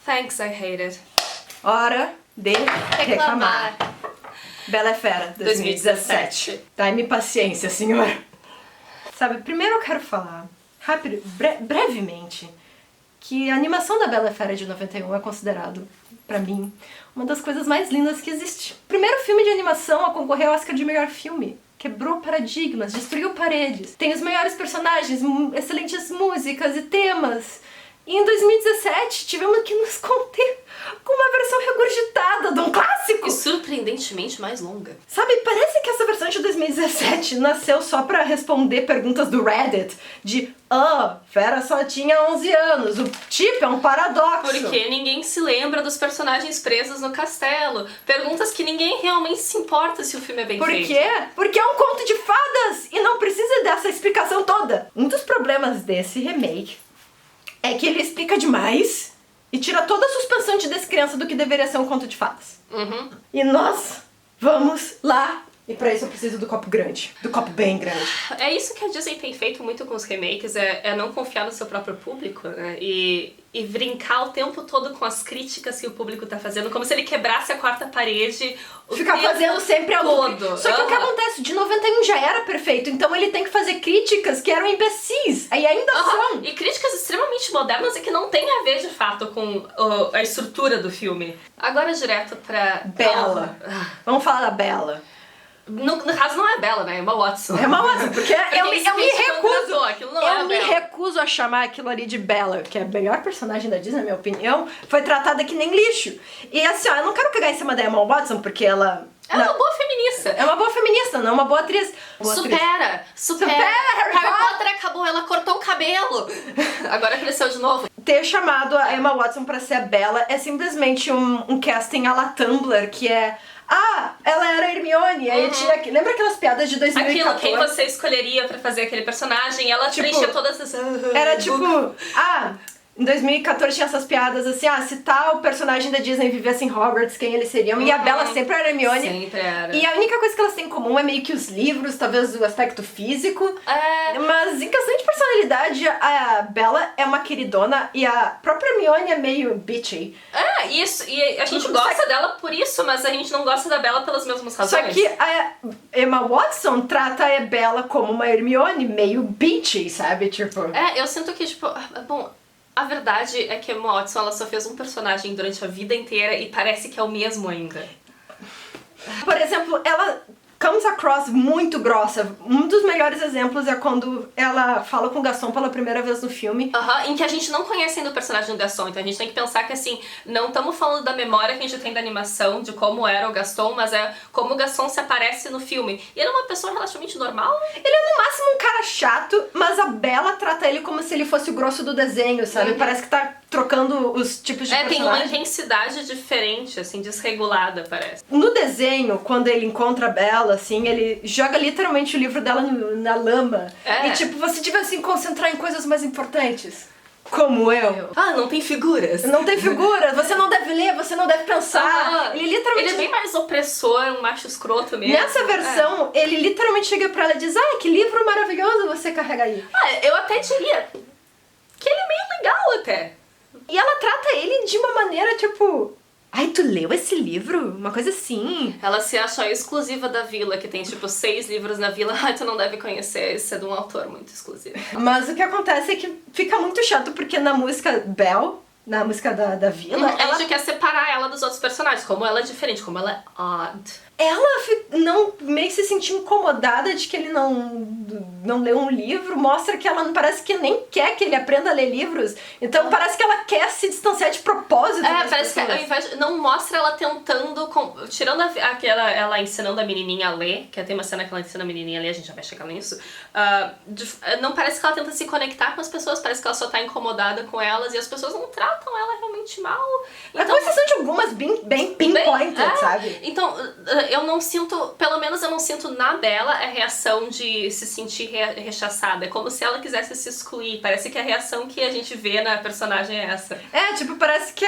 Thanks, I hate it. Hora de reclamar. Bela é Fera, 2017. Dá-me paciência, senhor. Sabe, primeiro eu quero falar, rápido, brevemente, que a animação da Bela Fera de 91 é considerado, pra mim, uma das coisas mais lindas que existe. O primeiro filme de animação a concorrer ao Oscar de melhor filme. Quebrou paradigmas, destruiu paredes. Tem os melhores personagens, excelentes músicas e temas. E em 2017 tivemos que nos conter com uma versão regurgitada de um clássico. E surpreendentemente mais longa. Sabe, parece que essa versão de 2017 nasceu só pra responder perguntas do Reddit de Fera só tinha 11 anos, o tipo é um paradoxo. Porque ninguém se lembra dos personagens presos no castelo. Perguntas que ninguém realmente se importa se o filme é bem feito. Por quê? Porque é um conto de fadas e não precisa dessa explicação toda. Um dos problemas desse remake é que ele explica demais e tira toda a suspensão de descrença do que deveria ser um conto de fadas. Uhum. E nós vamos lá. E pra isso eu preciso do copo grande. Do copo bem grande. É isso que a Disney tem feito muito com os remakes, é não confiar no seu próprio público, né? E brincar o tempo todo com as críticas que o público tá fazendo, como se ele quebrasse a quarta parede. Ficar fazendo sempre a todo. Só que o que acontece? De 91 já era perfeito, então ele tem que fazer críticas que eram imbecis. E ainda são. E críticas extremamente modernas e que não tem a ver de fato com a estrutura do filme. Agora direto pra Bella. Vamos falar da Bella. No caso não é Bella, né? É Emma Watson. É Emma Watson, porque eu me recuso a chamar aquilo ali de Bella, que é a melhor personagem da Disney, na minha opinião, foi tratada que nem lixo. E assim, ó, eu não quero cagar em cima da Emma Watson, porque ela... É uma boa feminista. É uma boa feminista, não é uma boa atriz. Supera! Harry Potter acabou, ela cortou o cabelo. Agora cresceu de novo. Ter chamado a Emma Watson pra ser a Bella é simplesmente um casting à la Tumblr, que é... ela era a Hermione, aí tinha... Lembra aquelas piadas de 2014? Aquilo, quem você escolheria pra fazer aquele personagem, ela preenchia todas as... Era tipo, em 2014 tinha essas piadas assim, se tal personagem da Disney vivesse em Hogwarts, quem eles seriam? E a Bella sempre era Hermione. Sempre era. E a única coisa que elas têm em comum é meio que os livros, talvez o aspecto físico. Mas em questão de personalidade, a Bella é uma queridona e a própria Hermione é meio bitchy. Isso. E a gente gosta dela por isso, mas a gente não gosta da Bella pelas mesmas razões. Só que a Emma Watson trata a Bella como uma Hermione meio bitchy, sabe? Tipo... eu sinto que, tipo, bom... A verdade é que a Emma Watson, ela só fez um personagem durante a vida inteira e parece que é o mesmo ainda. Por exemplo, ela comes across muito grossa. Um dos melhores exemplos é quando ela fala com o Gaston pela primeira vez no filme. Em que a gente não conhece ainda o personagem do Gaston, então a gente tem que pensar que, assim, não estamos falando da memória que a gente tem da animação, de como era o Gaston, mas é como o Gaston se aparece no filme. E ele é uma pessoa relativamente normal. Ele é no máximo um cara chato, mas a Bella trata ele como se ele fosse o grosso do desenho, sabe? Parece que tá trocando os tipos de personagem. Tem uma intensidade diferente, assim, desregulada, parece. No desenho, quando ele encontra a Bella, assim, ele joga literalmente o livro dela na lama. E tipo, você devia se concentrar em coisas mais importantes. Como eu. Não tem figuras. Não tem figuras, você não deve ler, você não deve pensar. Ele literalmente... Ele é bem mais opressor, um macho escroto mesmo. Nessa versão, ele literalmente chega pra ela e diz: que livro maravilhoso você carrega aí. Eu até diria que ele é meio legal até. E ela trata ele de uma maneira, tipo... tu leu esse livro? Uma coisa assim. Ela se acha exclusiva da vila, que tem tipo 6 livros na vila. Tu não deve conhecer, isso é de um autor muito exclusivo. Mas o que acontece é que fica muito chato, porque na música Belle, na música da vila... A gente quer separar ela dos outros personagens, como ela é diferente, como ela é odd. Ela não meio se sentiu incomodada de que ele não leu um livro, mostra que ela parece que nem quer que ele aprenda a ler livros, então parece que ela quer se distanciar de propósito das parece pessoas. Que ao invés de, não mostra ela tentando, tirando ela ensinando a menininha a ler, que tem uma cena que ela ensina a menininha a ler, a gente já vai chegar nisso, não parece que ela tenta se conectar com as pessoas, parece que ela só tá incomodada com elas e as pessoas não tratam ela realmente mal. Então, com exceção de algumas bem pinpointed, sabe? Então, eu não sinto, pelo menos eu não sinto na Bella a reação de se sentir rechaçada. É como se ela quisesse se excluir. Parece que a reação que a gente vê na personagem é essa. Tipo, parece que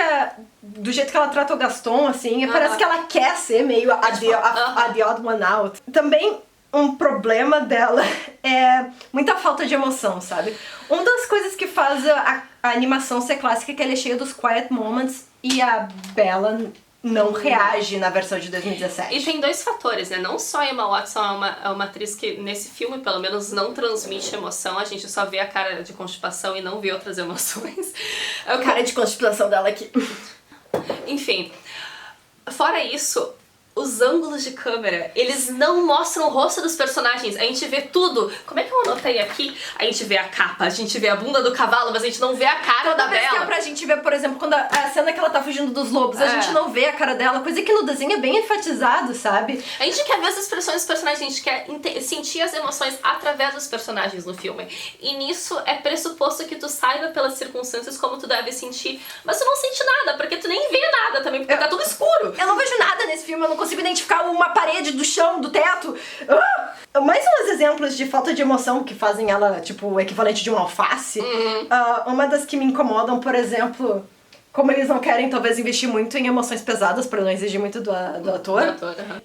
do jeito que ela trata o Gaston, assim, parece que ela quer ser meio a the odd one out. Também um problema dela é muita falta de emoção, sabe? Uma das coisas que faz a animação ser clássica é que ela é cheia dos quiet moments e a Bella não reage na versão de 2017. E tem dois fatores, né? Não só a Emma Watson é uma atriz que, nesse filme, pelo menos, não transmite emoção. A gente só vê a cara de constipação e não vê outras emoções. A cara de constipação dela aqui. Enfim, fora isso, os ângulos de câmera, eles não mostram o rosto dos personagens. A gente vê tudo. Como é que eu anotei aqui? A gente vê a capa, a gente vê a bunda do cavalo, mas a gente não vê a cara da Bella. Que é pra gente ver, por exemplo, quando a cena que ela tá fugindo dos lobos, a gente não vê a cara dela, coisa que no desenho é bem enfatizado, sabe? A gente quer ver as expressões dos personagens, a gente quer sentir as emoções através dos personagens no filme. E nisso é pressuposto que tu saiba pelas circunstâncias como tu deve sentir, mas tu não sente nada, porque tu nem vê nada também, porque tá tudo escuro. Eu não vejo nada nesse filme, eu não consigo identificar uma parede do chão, do teto. Mais uns exemplos de falta de emoção que fazem ela, tipo, o equivalente de uma alface. Uma das que me incomodam, por exemplo, como eles não querem, talvez, investir muito em emoções pesadas, pra não exigir muito do ator.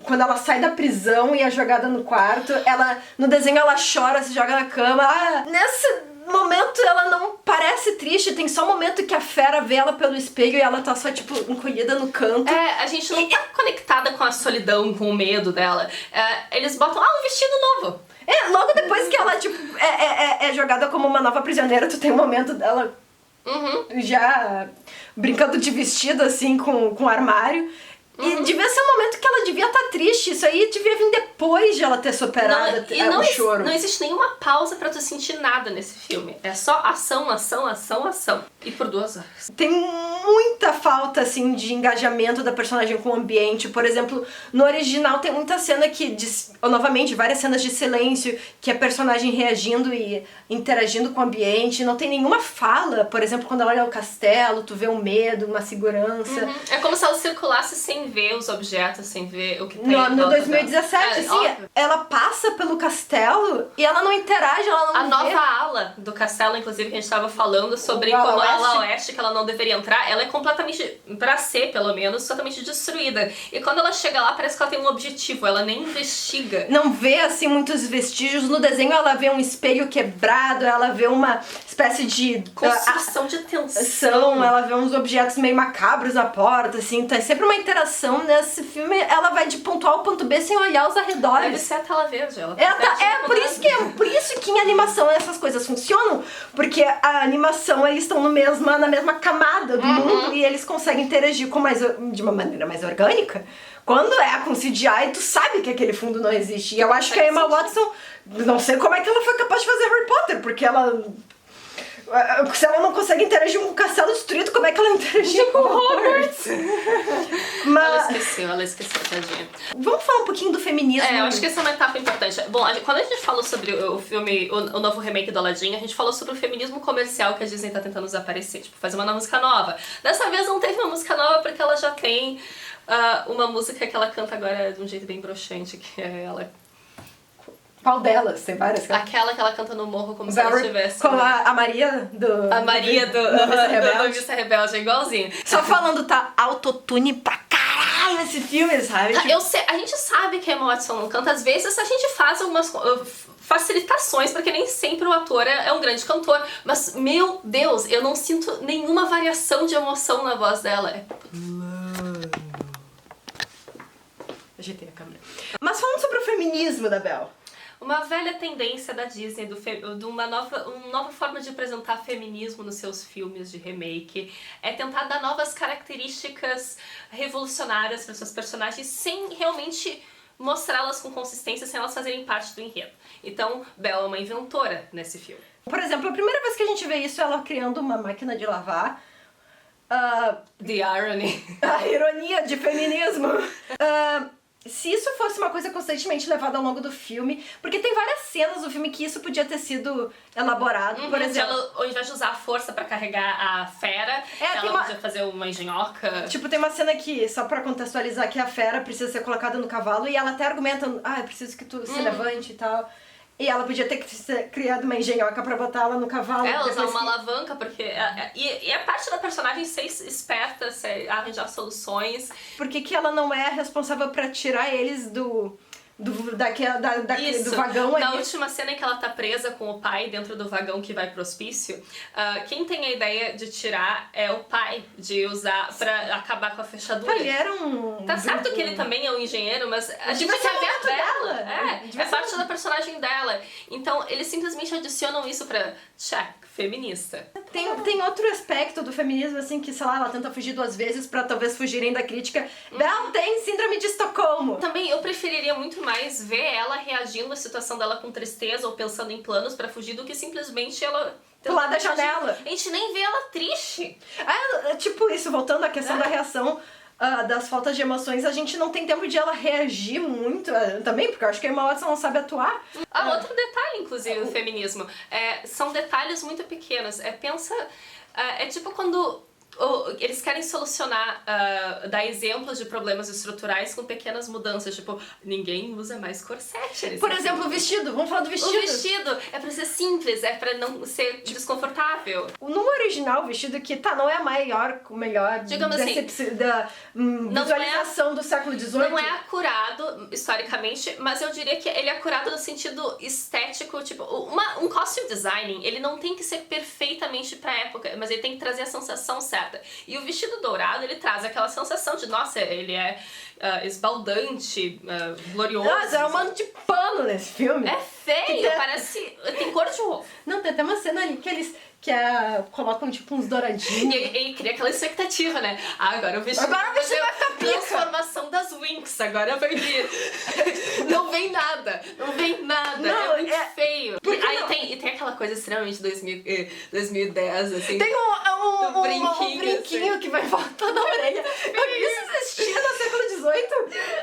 Quando ela sai da prisão e é jogada no quarto, no desenho ela chora, se joga na cama. Nesse momento ela não parece triste, tem só um momento que a fera vê ela pelo espelho e ela tá só, tipo, encolhida no canto. A gente não tá conectada com a solidão, com o medo dela. Eles botam, um vestido novo. Logo depois que ela, tipo, é jogada como uma nova prisioneira, tu tem um momento dela já brincando de vestido, assim, com o armário. E devia ser um momento que ela devia estar triste. Isso aí devia vir depois de ela ter superado o choro. Não existe nenhuma pausa pra tu sentir nada nesse filme. É só ação, ação, ação, ação. E por 2 horas. Tem muita falta, assim, de engajamento da personagem com o ambiente. Por exemplo, no original tem muita cena novamente, várias cenas de silêncio, que a personagem reagindo e interagindo com o ambiente. Não tem nenhuma fala. Por exemplo, quando ela olha o castelo, tu vê um medo, uma segurança. É como se ela circulasse sem ver os objetos, sem ver o que tem no 2017, assim, ela passa pelo castelo e ela não interage, ela não A vê. nova ala do castelo, inclusive, que a gente tava falando sobre como a ala oeste, que ela não deveria entrar, ela é completamente, pra ser, pelo menos, totalmente destruída. E quando ela chega lá, parece que ela tem um objetivo, ela nem investiga. Não vê, assim, muitos vestígios. No desenho ela vê um espelho quebrado, ela vê uma espécie de construção de tensão. Ela vê uns objetos meio macabros na porta, assim, tá sempre uma interação. Nesse filme, ela vai de ponto A ao ponto B sem olhar os arredores. Deve ser a tela verde. Por isso que em animação essas coisas funcionam, porque a animação, eles estão na mesma camada do mundo e eles conseguem interagir de uma maneira mais orgânica. Quando é com CGI, tu sabe que aquele fundo não existe. E eu acho que a Emma Watson, não sei como é que ela foi capaz de fazer Harry Potter, porque se ela não consegue interagir com o castelo destruído, como é que ela interagiu com o Hogwarts? Ela esqueceu, tadinha. Vamos falar um pouquinho do feminismo. Eu acho que essa é uma etapa importante. Bom, quando a gente falou sobre o filme, o novo remake do Aladdin, a gente falou sobre o feminismo comercial que a Disney tá tentando desaparecer, tipo, fazer uma música nova. Dessa vez não teve uma música nova porque ela já tem uma música que ela canta agora de um jeito bem broxante, que é ela... Qual delas? Tem várias? Aquela que ela canta no morro como se ela tivesse... Com a Maria do... A Maria do Vista Rebelde, é igualzinho. Só falando, tá autotune pra caralho esse filme, sabe? A gente sabe que a Emma Watson não canta. Às vezes a gente faz algumas facilitações, porque nem sempre o ator é um grande cantor. Mas, meu Deus, eu não sinto nenhuma variação de emoção na voz dela. Ajeitei a câmera. Mas falando sobre o feminismo da Belle. Uma velha tendência da Disney, de uma nova forma de apresentar feminismo nos seus filmes de remake, é tentar dar novas características revolucionárias para seus personagens sem realmente mostrá-las com consistência, sem elas fazerem parte do enredo. Então, Belle é uma inventora nesse filme. Por exemplo, a primeira vez que a gente vê isso, ela criando uma máquina de lavar. The irony. A ironia de feminismo. Se isso fosse uma coisa constantemente levada ao longo do filme, porque tem várias cenas do filme que isso podia ter sido elaborado, por exemplo... Ela, ao invés de usar a força pra carregar a fera, ela podia fazer uma engenhoca. Tipo, tem uma cena que, só pra contextualizar, que a fera precisa ser colocada no cavalo e ela até argumenta, eu preciso que tu se levante e tal... E ela podia ter criado uma engenhoca pra botar ela no cavalo. Ela usar uma alavanca, porque... E a parte da personagem ser esperta, arranjar soluções. Por que ela não é responsável pra tirar eles do vagão ali. Na última cena em que ela tá presa com o pai dentro do vagão que vai pro hospício, quem tem a ideia de tirar é o pai, de usar pra acabar com a fechadura. Ele era um... Tá certo que ele também é um engenheiro, mas a gente quer ver a dela. É parte da personagem dela. Então, eles simplesmente adicionam isso pra... check, feminista. Tem outro aspecto do feminismo, assim, que, sei lá, ela tenta fugir 2 vezes pra talvez fugirem da crítica. Belle tem síndrome de Estocolmo. Também eu preferiria muito mais ver ela reagindo à situação dela com tristeza ou pensando em planos pra fugir do que simplesmente ela... pular da janela. A gente nem vê ela triste. Tipo isso, voltando à questão da reação... das faltas de emoções, a gente não tem tempo de ela reagir muito também, porque eu acho que a Emma Watson não sabe atuar. Outro detalhe, inclusive, do feminismo, são detalhes muito pequenos. Pensa, é tipo quando eles querem solucionar, dar exemplos de problemas estruturais com pequenas mudanças, tipo, ninguém usa mais corsete. Por exemplo, o vestido, vamos falar do vestido. O vestido é pra ser simples, é pra não ser desconfortável. No original, o vestido que, não é o melhor digamos assim, da visualização do século XVIII. Não é acurado, historicamente, mas eu diria que ele é acurado no sentido estético, tipo, um costume designing, ele não tem que ser perfeitamente pra época, mas ele tem que trazer a sensação certa. E o vestido dourado, ele traz aquela sensação de, nossa, ele é esbaldante, glorioso. Nossa, é um mano de pano nesse filme. É feio, parece... tem cor de ovo. Não, tem até uma cena ali que eles colocam tipo uns douradinhos. E cria aquela expectativa, né? Agora o vestido vai ficar pica. Transformação das Winx, agora vai vir. Não vem nada, Não, é muito feio. E tem aquela coisa extremamente 2010, assim. Tem um brinquinho assim, que vai voltar na orelha. Isso existia no século XVIII?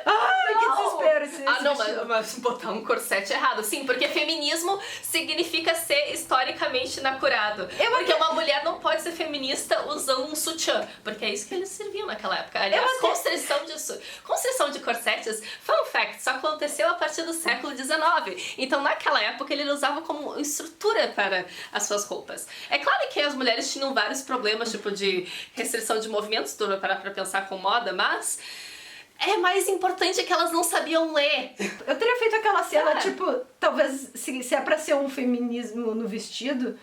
Ai, que desespero. Não, mas botar um corsete errado. Sim, porque feminismo significa ser historicamente inacurado. Porque uma mulher não pode ser feminista usando um sutiã, porque é isso que eles serviam naquela época. Aliás, construção de corsetes, fun fact, só aconteceu a partir do século XIX. Então, naquela época, ele usava como estrutura para as suas roupas. É claro que as mulheres tinham vários problemas, tipo de restrição de movimentos, tudo para pensar com moda, mas... é mais importante que elas não sabiam ler. Eu teria feito aquela cena, tipo, talvez, se é pra ser um feminismo no vestido...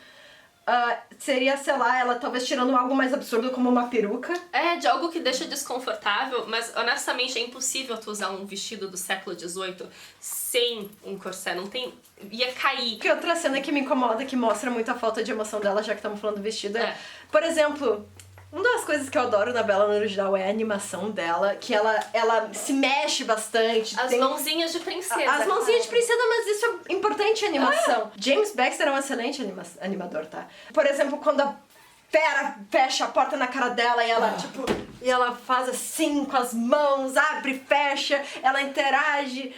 seria, sei lá, ela talvez tirando algo mais absurdo como uma peruca. De algo que deixa desconfortável, mas honestamente é impossível tu usar um vestido do século XVIII sem um corset, não tem... ia cair. Que outra cena que me incomoda, que mostra muito a falta de emoção dela, já que estamos falando do vestido, por exemplo... uma das coisas que eu adoro na Bella no original é a animação dela, que ela se mexe bastante. As mãozinhas de princesa. As mãozinhas de princesa, mas isso é importante em animação. James Baxter é um excelente animador, tá? Por exemplo, quando a fera fecha a porta na cara dela e ela, e ela faz assim com as mãos, abre, fecha, ela interage,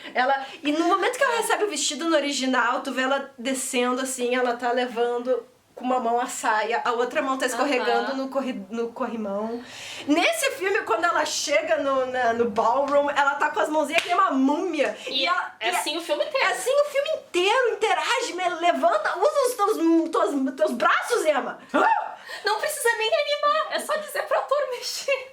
e no momento que ela recebe o vestido no original, tu vê ela descendo assim, ela tá levando... com uma mão a saia, a outra mão tá escorregando no corrimão. Nesse filme, quando ela chega no ballroom, ela tá com as mãozinhas que nem uma múmia. Assim o filme inteiro. É assim o filme inteiro, interage, levanta, usa os teus braços, Emma. Não precisa nem animar, é só dizer pro ator mexer.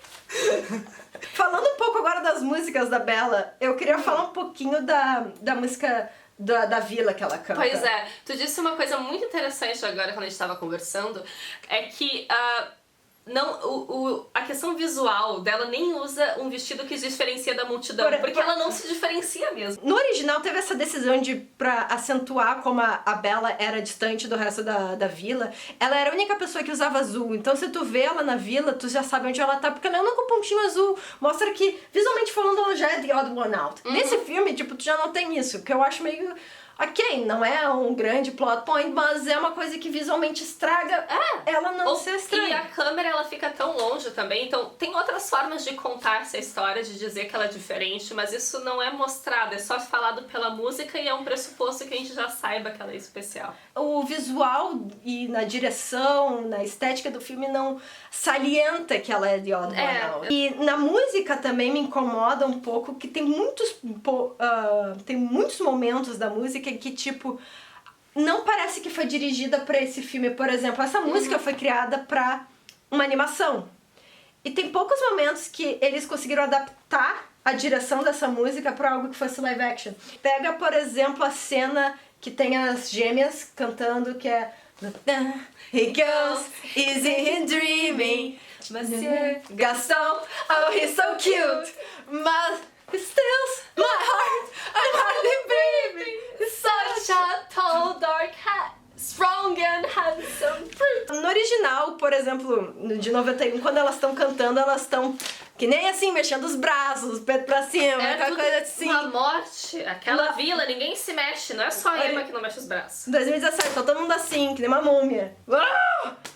Falando um pouco agora das músicas da Bella, eu queria falar um pouquinho da música... Da vila que ela canta. Pois é, tu disse uma coisa muito interessante agora quando a gente tava conversando, é que a questão visual dela nem usa um vestido que se diferencia da multidão, porque ela não se diferencia mesmo. No original teve essa decisão pra acentuar como a Bella era distante do resto da vila, ela era a única pessoa que usava azul, então se tu vê ela na vila, tu já sabe onde ela tá, porque ela anda com pontinho azul, mostra que, visualmente falando, ela já é the odd one out. Nesse filme, tu já não tem isso, que eu acho meio... ok, não é um grande plot point, mas é uma coisa que visualmente estraga ela não ser estranha. E a câmera, ela fica tão longe também, então tem outras formas de contar essa história, de dizer que ela é diferente, mas isso não é mostrado, é só falado pela música e é um pressuposto que a gente já saiba que ela é especial. O visual e na direção, na estética do filme não salienta que ela é de odd one out. E na música também me incomoda um pouco que tem muitos momentos da música que, tipo, não parece que foi dirigida pra esse filme. Por exemplo, essa música foi criada pra uma animação. E tem poucos momentos que eles conseguiram adaptar a direção dessa música pra algo que fosse live action. Pega, por exemplo, a cena que tem as gêmeas cantando, que é He goes, easy in dreaming, Monsieur Gaston, oh he's so cute, but he steals my heart, I'm hardly breathing, he's such a tall dark hat, strong and handsome fruit. No original, por exemplo, de 91, quando elas estão cantando, elas estão que nem assim, mexendo os braços, o peito pra cima, aquela coisa assim. Uma morte, aquela vila, ninguém se mexe, não é só a Emma que não mexe os braços. 2017, tá todo mundo assim, que nem uma múmia.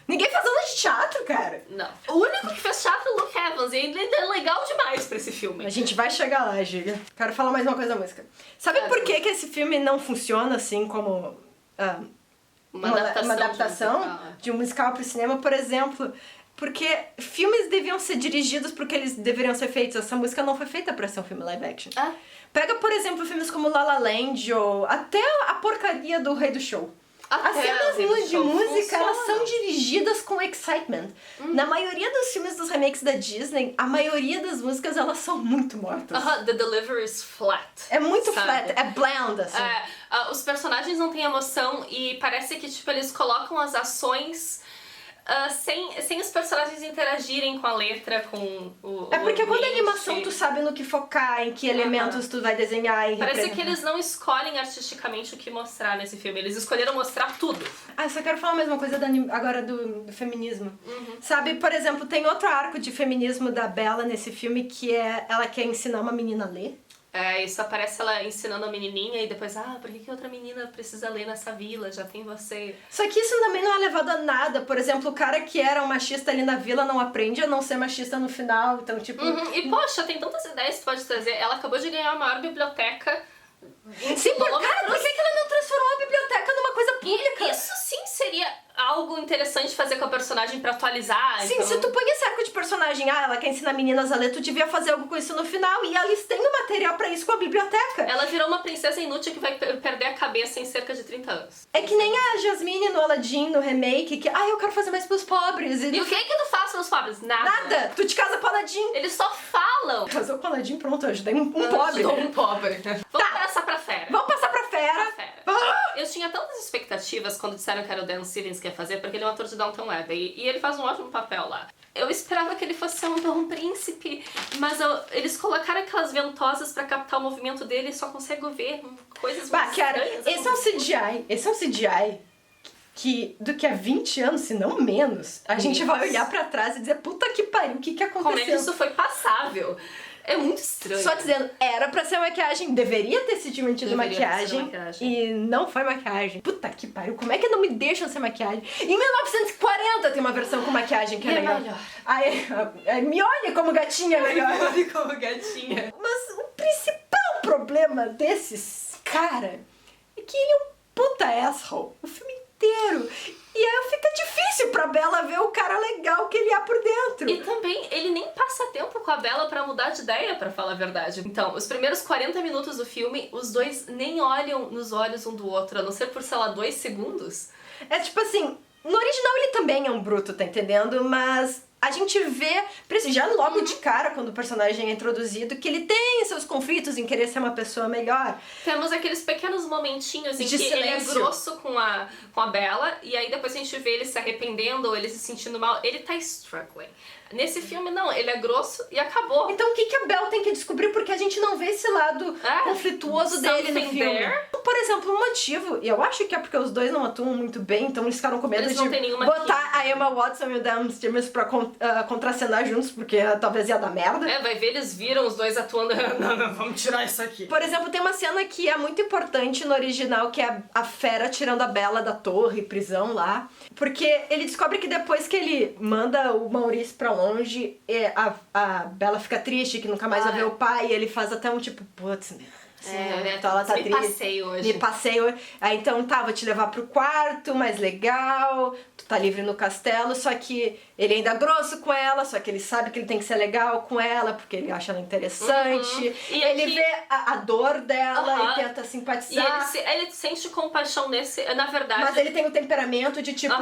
Ninguém faz aula de teatro, cara. Não. O único que fez teatro é o Luke Evans, e ele é legal demais pra esse filme. A gente vai chegar lá, Giga. Quero falar mais uma coisa da música. Sabe por que esse filme não funciona assim como uma adaptação de um musical pro cinema, por exemplo? Porque filmes deviam ser dirigidos porque eles deveriam ser feitos. Essa música não foi feita pra ser um filme live action. Pega, por exemplo, filmes como La La Land ou até a porcaria do Rei do Show. As cenas de música, elas são dirigidas com excitement. Na maioria dos filmes dos remakes da Disney, a maioria das músicas, elas são muito mortas. The delivery is flat. É muito flat, é bland, assim. Os personagens não têm emoção e parece que, tipo, eles colocam as ações... sem os personagens interagirem com a letra, com o porque quando é ambiente. animação tu sabe no que focar, em que elementos tu vai desenhar e parece que eles não escolhem artisticamente o que mostrar nesse filme, eles escolheram mostrar tudo. Só quero falar a mesma coisa agora do feminismo. Sabe, por exemplo, tem outro arco de feminismo da Bella nesse filme que é ela quer ensinar uma menina a ler. Isso aparece ela ensinando a menininha e depois, por que outra menina precisa ler nessa vila? Já tem você. Só que isso também não é levado a nada. Por exemplo, o cara que era um machista ali na vila não aprende a não ser machista no final, então tipo... E poxa, tem tantas ideias que tu pode trazer. Ela acabou de ganhar a maior biblioteca. Sim, por que ela não transformou a biblioteca numa coisa pública? Isso sim seria algo interessante fazer com a personagem pra atualizar. Sim, se tu põe esse arco de personagem, ela quer ensinar meninas a ler, tu devia fazer algo com isso no final. E eles têm o material pra isso com a biblioteca. Ela virou uma princesa inútil que vai perder a cabeça em cerca de 30 anos. É que nem a Jasmine no Aladdin, no remake, que eu quero fazer mais pros pobres. E o que tu faz pelos pobres? Nada! Tu te casa com o Aladdin. Eles só falam. Casou com o Aladdin, pronto, eu ajudei um pobre. Um pobre. Vamos passar pra fera. Vamos passar pra fera. Eu tinha tantas expectativas quando disseram que era o Dan Stevens que ia fazer, porque ele é um ator de Downton Abbey e ele faz um ótimo papel lá. Eu esperava que ele fosse ser um príncipe, mas eles colocaram aquelas ventosas pra captar o movimento dele e só consigo ver coisas muito estranhas. Esse é um CGI que daqui a 20 anos, se não menos, a gente vai olhar pra trás e dizer, puta que pariu, o que aconteceu? Como é que isso foi passável? É muito estranho. Só dizendo, era pra ser maquiagem, deveria ter sido mantido maquiagem, e não foi maquiagem. Puta que pariu, como é que não me deixam ser maquiagem? Em 1940 tem uma versão com maquiagem que é melhor. Aí, me olha como gatinha melhor. Me olha como gatinha. Mas o principal problema desses cara é que ele é um puta asshole o filme inteiro. E aí fica difícil pra Bella ver o cara legal que ele é por dentro. E também, ele nem passa tempo com a Bella pra mudar de ideia, pra falar a verdade. Então, os primeiros 40 minutos do filme, os dois nem olham nos olhos um do outro, a não ser por, sei lá, 2 segundos. É tipo assim, no original ele também é um bruto, tá entendendo? Mas a gente vê, já logo de cara, quando o personagem é introduzido, que ele tem seus conflitos em querer ser uma pessoa melhor. Temos aqueles pequenos momentinhos em de que silêncio. ele é grosso com a Bella, e aí depois a gente vê ele se arrependendo ou ele se sentindo mal. Ele tá struggling. Nesse filme, não, ele é grosso e acabou. Então o que a Bella tem que descobrir? Porque a gente não vê esse lado conflituoso dele no filme. Por exemplo, um motivo, e eu acho que é porque os dois não atuam muito bem, então eles ficaram com medo de botar a Emma Watson e o Dan Stevens pra contracenar juntos, porque talvez ia dar merda. Vai ver, eles viram os dois atuando. Não, vamos tirar isso aqui. Por exemplo, tem uma cena que é muito importante no original, que é a fera tirando a Bella da torre, prisão lá. Porque ele descobre que depois que ele manda o Maurice pra longe, a Bella fica triste, que nunca mais vai ver o pai, e ele faz até um tipo, putz, então ela tá triste. Passei hoje. Me passei hoje. Aí então vou te levar pro quarto, mais legal, tu tá livre no castelo, só que ele ainda é grosso com ela, só que ele sabe que ele tem que ser legal com ela, porque ele acha ela interessante. E ele vê a dor dela e tenta simpatizar. E ele sente compaixão nesse, na verdade. Mas ele tem o temperamento de tipo,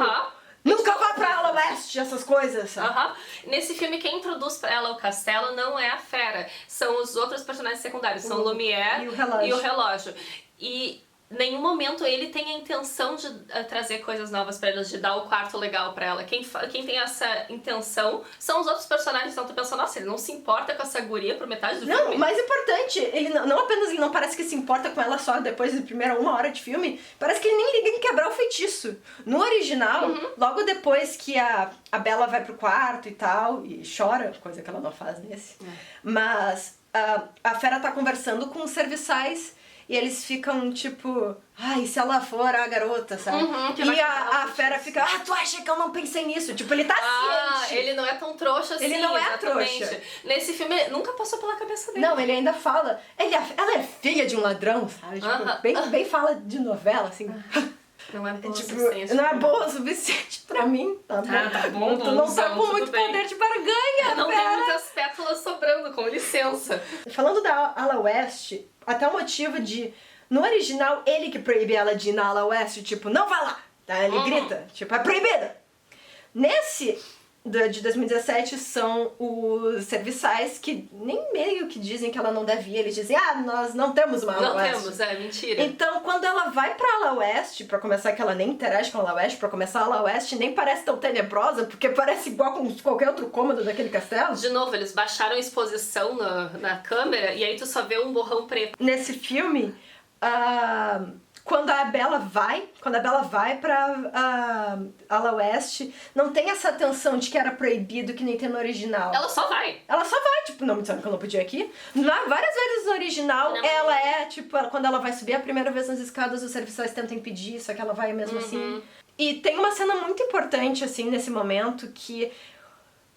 Nunca vá pra Ala West, essas coisas, sabe? Aham. Nesse filme, quem introduz pra ela o castelo não é a Fera, são os outros personagens secundários, são o Lumière e o relógio. E em nenhum momento ele tem a intenção de trazer coisas novas pra ela, de dar o quarto legal pra ela. Quem tem essa intenção são os outros personagens. Então tu pensa, nossa, ele não se importa com essa guria por metade do filme. Não, mais importante, ele não apenas ele não parece que se importa com ela só depois da primeira 1 hora de filme, parece que ele nem liga em quebrar o feitiço. No original, logo depois que a Bella vai pro quarto e tal, e chora, coisa que ela não faz nesse, mas a Fera tá conversando com os serviçais. E eles ficam tipo, ai, se ela for a garota, sabe? E a Fera fica, tu acha que eu não pensei nisso? Tipo, ele tá ciente. Ele não é tão trouxa assim. Ele não é exatamente. trouxa. Nesse filme, nunca passou pela cabeça dele. Não, ele ainda fala, ela é filha de um ladrão, sabe? Tipo, bem fala de novela, assim. Não é boa o tipo, suficiente. não é boa o suficiente pra mim. Tá bom. Tu não tá com muito poder de barganha, não Fera. tem muitas pétalas sobrando, com licença. Falando da Ala West, até o motivo de... No original, ele que proíbe ela de ir na Ala West, tipo, não vai lá! Tá? Ele grita, tipo, é proibida! Nesse de 2017 são os serviçais que nem meio que dizem que ela não deve ir, eles dizem, nós não temos uma Ala West. Não temos, é mentira. Então, quando ela vai pra Ala West, pra começar que ela nem interage com a Ala West, pra começar a Ala West nem parece tão tenebrosa, porque parece igual com qualquer outro cômodo daquele castelo. De novo, eles baixaram a exposição na câmera e aí tu só vê um borrão preto. Nesse filme, quando a Bella vai pra Ala West, não tem essa tensão de que era proibido que nem tem no original. Ela só vai. Ela só vai, tipo, não me disseram que eu não podia aqui. Lá, várias vezes no original, ela é, tipo, quando ela vai subir a primeira vez nas escadas, os serviçais tentam impedir, só que ela vai mesmo assim. E tem uma cena muito importante, assim, nesse momento, que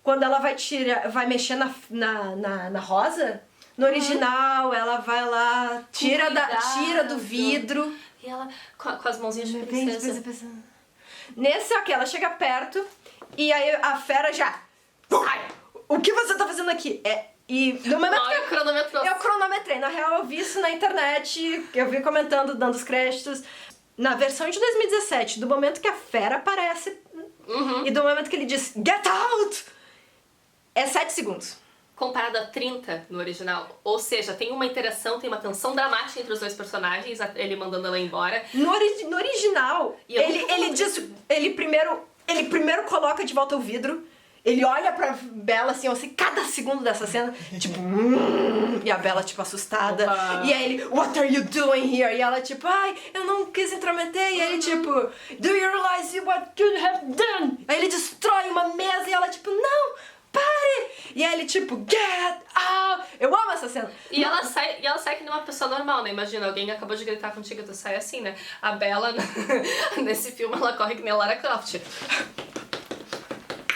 quando ela vai mexer na rosa, no original, ela vai lá, tira do vidro. E ela, com as mãozinhas de princesa. Nesse aqui, ela chega perto e aí a Fera já... Sai! O que você tá fazendo aqui? E no momento que eu cronometrei. Na real, eu vi isso na internet, eu vi comentando, dando os créditos. Na versão de 2017, do momento que a Fera aparece e do momento que ele diz Get out! É 7 segundos. Comparado a 30 no original. Ou seja, tem uma interação, tem uma tensão dramática entre os dois personagens, ele mandando ela embora. No original, ele primeiro coloca de volta o vidro, ele olha pra Bella assim, eu sei cada segundo dessa cena, tipo, e a Bella, tipo, assustada. Opa. E aí ele, what are you doing here? E ela, tipo, eu não quis intrometer. E ele, tipo, do you realize what you have done? Aí ele destrói uma mesa e ela, tipo, não! Pare! E aí ele tipo, get out! Eu amo essa cena. E ela sai que nem uma pessoa normal, né? Imagina, alguém acabou de gritar contigo, tu sai assim, né? A Bella, nesse filme, ela corre que nem a Lara Croft.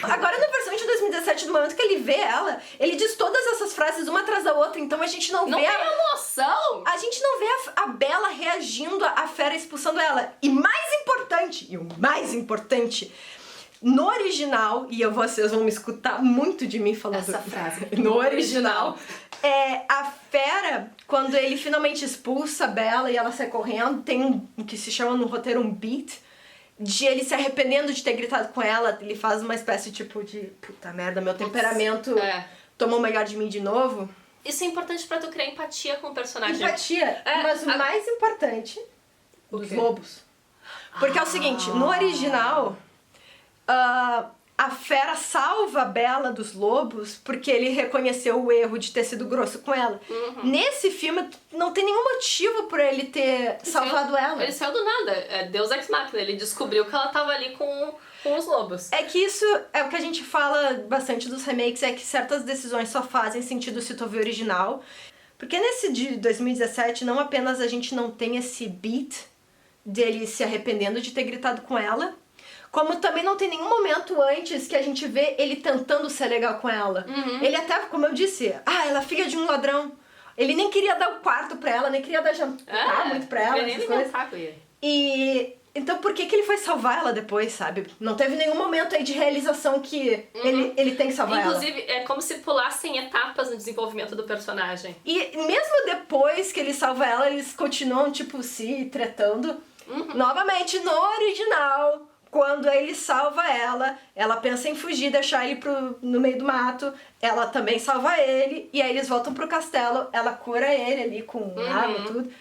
Agora, na versão de 2017, no momento que ele vê ela, ele diz todas essas frases uma atrás da outra, então a gente não vê... Não tem emoção! A gente não vê a Bella reagindo à Fera expulsando ela. E o mais importante... No original, e vocês vão me escutar muito de mim falando essa frase. No original, a Fera, quando ele finalmente expulsa a Bella e ela sai correndo, tem um que se chama no roteiro um beat, de ele se arrependendo de ter gritado com ela, ele faz uma espécie tipo de, puta merda, meu temperamento tomou melhor de mim de novo. Isso é importante pra tu criar empatia com o personagem. Empatia, mas o mais importante, os lobos. Porque é o seguinte, no original... a Fera salva a Bella dos lobos porque ele reconheceu o erro de ter sido grosso com ela. Nesse filme, não tem nenhum motivo por ele ter salvado ela. Ele saiu do nada. É Deus Ex Machina. Ele descobriu que ela tava ali com os lobos. É que isso é o que a gente fala bastante dos remakes, é que certas decisões só fazem sentido se tu vê o original. Porque nesse de 2017, não apenas a gente não tem esse beat dele se arrependendo de ter gritado com ela, como também não tem nenhum momento antes que a gente vê ele tentando ser legal com ela. Ele até, como eu disse, ela é filha de um ladrão. Ele nem queria dar o quarto pra ela, nem queria dar jantar muito pra ela, essas coisas. E então por que ele foi salvar ela depois, sabe? Não teve nenhum momento aí de realização que ele tem que salvar ela. Inclusive, é como se pulassem etapas no desenvolvimento do personagem. E mesmo depois que ele salva ela, eles continuam, tipo, se tretando. Novamente, no original... Quando ele salva ela pensa em fugir, deixar ele no meio do mato, ela também salva ele, e aí eles voltam pro castelo, ela cura ele ali com água e tudo.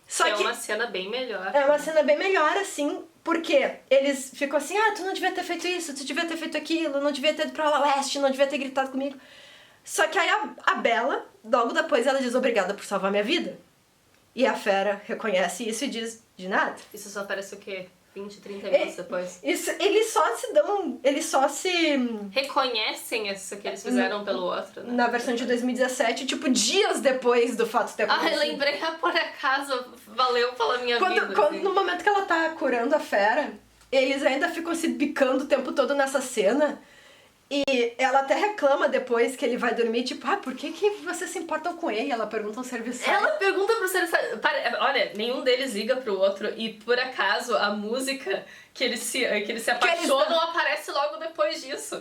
Só que é uma cena bem melhor. É uma cena bem melhor, assim, porque eles ficam assim, tu não devia ter feito isso, tu devia ter feito aquilo, não devia ter ido pra Oeste, não devia ter gritado comigo. Só que aí a Bella, logo depois, ela diz obrigada por salvar minha vida. E a fera reconhece isso e diz, de nada. Isso só aparece o quê? 20, 30 minutos depois? Isso, eles só se reconhecem isso que eles fizeram pelo outro, né? Na versão de 2017, tipo, dias depois do fato ter acontecido. Lembrei, por acaso, valeu pela minha vida. Assim. No momento que ela tá curando a fera, eles ainda ficam se bicando o tempo todo nessa cena. E ela até reclama depois que ele vai dormir, tipo, por que vocês se importam com ele? Ela pergunta ao serviçal. Ela pergunta pro serviçal. Olha, nenhum deles liga pro outro e por acaso a música que eles se apaixonam aparece logo depois disso.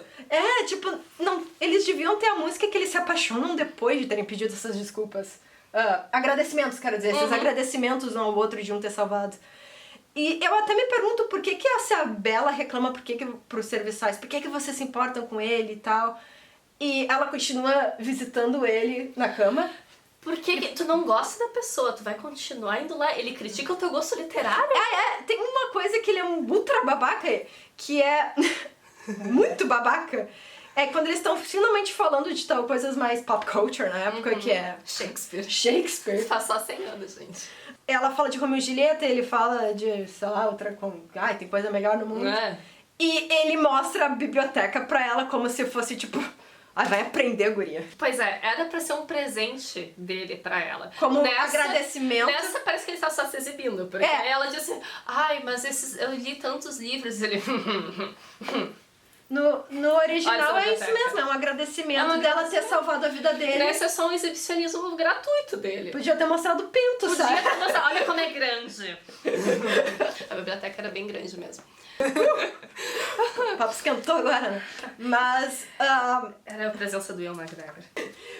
Tipo, não, eles deviam ter a música que eles se apaixonam depois de terem pedido essas desculpas. Agradecimentos, quero dizer, esses agradecimentos um ao outro de um ter salvado. E eu até me pergunto por que essa Bella reclama pros serviçais, por que vocês se importam com ele e tal. E ela continua visitando ele na cama. Porque tu não gosta da pessoa, tu vai continuar indo lá. Ele critica o teu gosto literário. Tem uma coisa que ele é um ultra babaca, que é muito babaca. É quando eles estão finalmente falando de tal coisas mais pop culture na época, que é Shakespeare. Faz só 100 anos, gente. Ela fala de Romeu e Julieta, ele fala de, sei lá, outra com... tem coisa melhor no mundo. E ele mostra a biblioteca pra ela como se fosse, tipo... vai aprender, guria. Pois é, era pra ser um presente dele pra ela. Como agradecimento. Nessa parece que ele tá só se exibindo, porque ela disse, mas eu li tantos livros, ele... No original é isso mesmo, é um agradecimento dela ter salvado a vida dele. Esse é só um exibicionismo gratuito dele. Podia ter mostrado o pinto, sabe? Podia ter mostrado, olha como é grande. A biblioteca era bem grande mesmo. O papo esquentou agora, né? Mas... era a presença do Ian McGregor.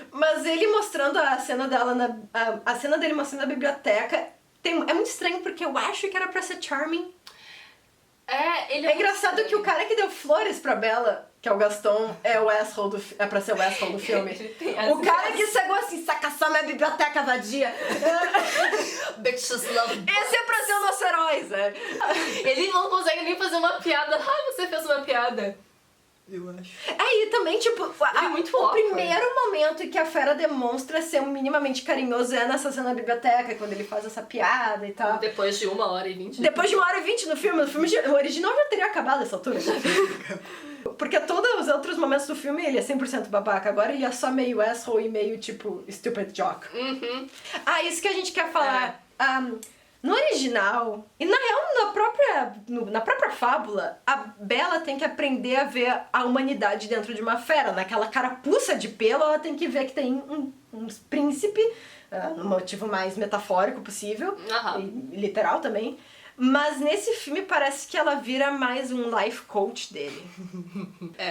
Mas ele mostrando a cena dela a cena dele mostrando a biblioteca é muito estranho porque eu acho que era pra ser charming. Ele é engraçado que o cara que deu flores pra Bella, que é o Gaston, é pra ser o asshole do filme. O cara que chegou assim, saca só minha biblioteca vadia. Bitches love. Esse é pra ser o nosso herói, né? Ele não consegue nem fazer uma piada. Você fez uma piada. Eu acho. E também, tipo, o primeiro momento em que a fera demonstra ser minimamente carinhoso é nessa cena da biblioteca, quando ele faz essa piada e tal. Depois de 1h20. Depois de 1h20 no filme. O original já teria acabado essa altura. Porque todos os outros momentos do filme ele é 100% babaca. Agora ele é só meio asshole e meio, tipo, stupid jock. Isso que a gente quer falar. No original, e na real na própria fábula, a Bella tem que aprender a ver a humanidade dentro de uma fera. Naquela carapuça de pelo, ela tem que ver que tem um príncipe, no motivo mais metafórico possível, e literal também. Mas nesse filme parece que ela vira mais um life coach dele.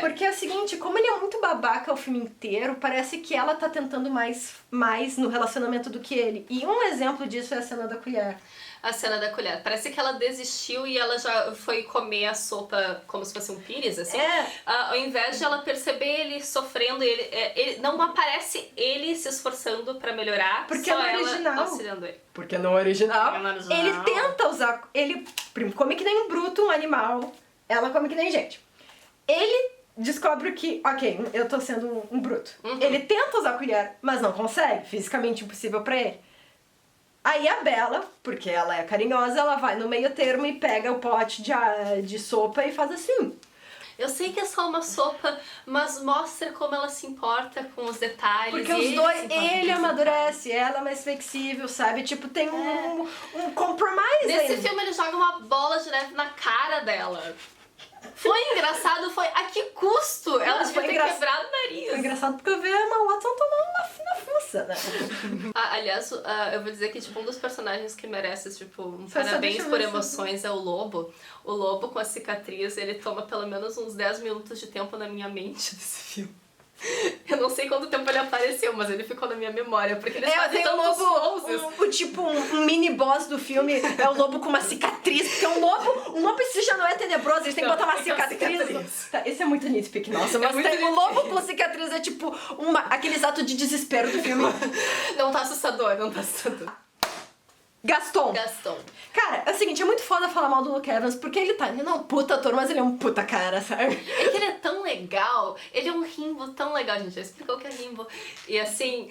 Porque é o seguinte, como ele é muito babaca o filme inteiro, parece que ela tá tentando mais no relacionamento do que ele. E um exemplo disso é a cena da colher. A cena da colher. Parece que ela desistiu e ela já foi comer a sopa como se fosse um pires, assim. Ao invés de ela perceber ele sofrendo, ele não aparece ele se esforçando pra melhorar, porque só no ela original. auxiliando ele. Porque no original, ele tenta usar... Ele come que nem um bruto, um animal. Ela come que nem gente. Ele descobre que, eu tô sendo um bruto. Ele tenta usar a colher, mas não consegue. Fisicamente impossível pra ele. Aí a Bella, porque ela é carinhosa, ela vai no meio termo e pega o pote de sopa e faz assim. Eu sei que é só uma sopa, mas mostra como ela se importa com os detalhes. Porque os dois, ele amadurece, ela é mais flexível, sabe? Tipo, tem um compromise. Nesse filme ele joga uma bola de neve na cara dela. Foi engraçado, foi a que custo? Ela devia ter quebrado o nariz. Foi engraçado porque eu vi a Emma Watson tomando na fuça, né? Aliás, eu vou dizer que tipo, um dos personagens que merece tipo, parabéns por emoções é o Lobo. O Lobo com a cicatriz, ele toma pelo menos uns 10 minutos de tempo na minha mente desse filme. Eu não sei quanto tempo ele apareceu, mas ele ficou na minha memória, porque eles fazem tem um tantos lobo, poses. tipo um mini boss do filme, é o lobo com uma cicatriz, porque um lobo isso já não é tenebroso, eles têm que botar uma cicatriz. Tá, esse é muito nitpick, nossa, mas tem um lobo com cicatriz, é tipo aqueles atos de desespero do filme. Não tá assustador, não tá assustador. Gaston. Cara, é o seguinte, é muito foda falar mal do Luke Evans, porque ele não é um puta ator, mas ele é um puta cara, sabe? É que ele é tão legal, ele é um Rimbo tão legal, gente, já explicou o que é Rimbo. E assim...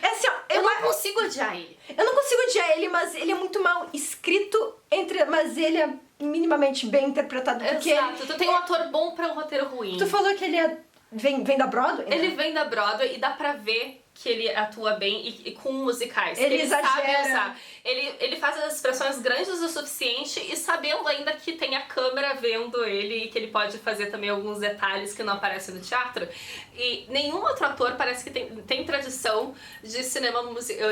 É assim, ó, eu não consigo odiar ele. Eu não consigo odiar ele, mas ele é muito mal escrito, mas ele é minimamente bem interpretado. Porque exato, tu tem um ator bom pra um roteiro ruim. Tu falou que ele vem da Broadway? Ele vem da Broadway e dá pra ver que ele atua bem e com musicais. Ele exagera. Sabe usar. Ele faz as expressões grandes o suficiente e sabendo ainda que tem a câmera vendo ele e que ele pode fazer também alguns detalhes que não aparecem no teatro. E nenhum outro ator parece que tem tradição de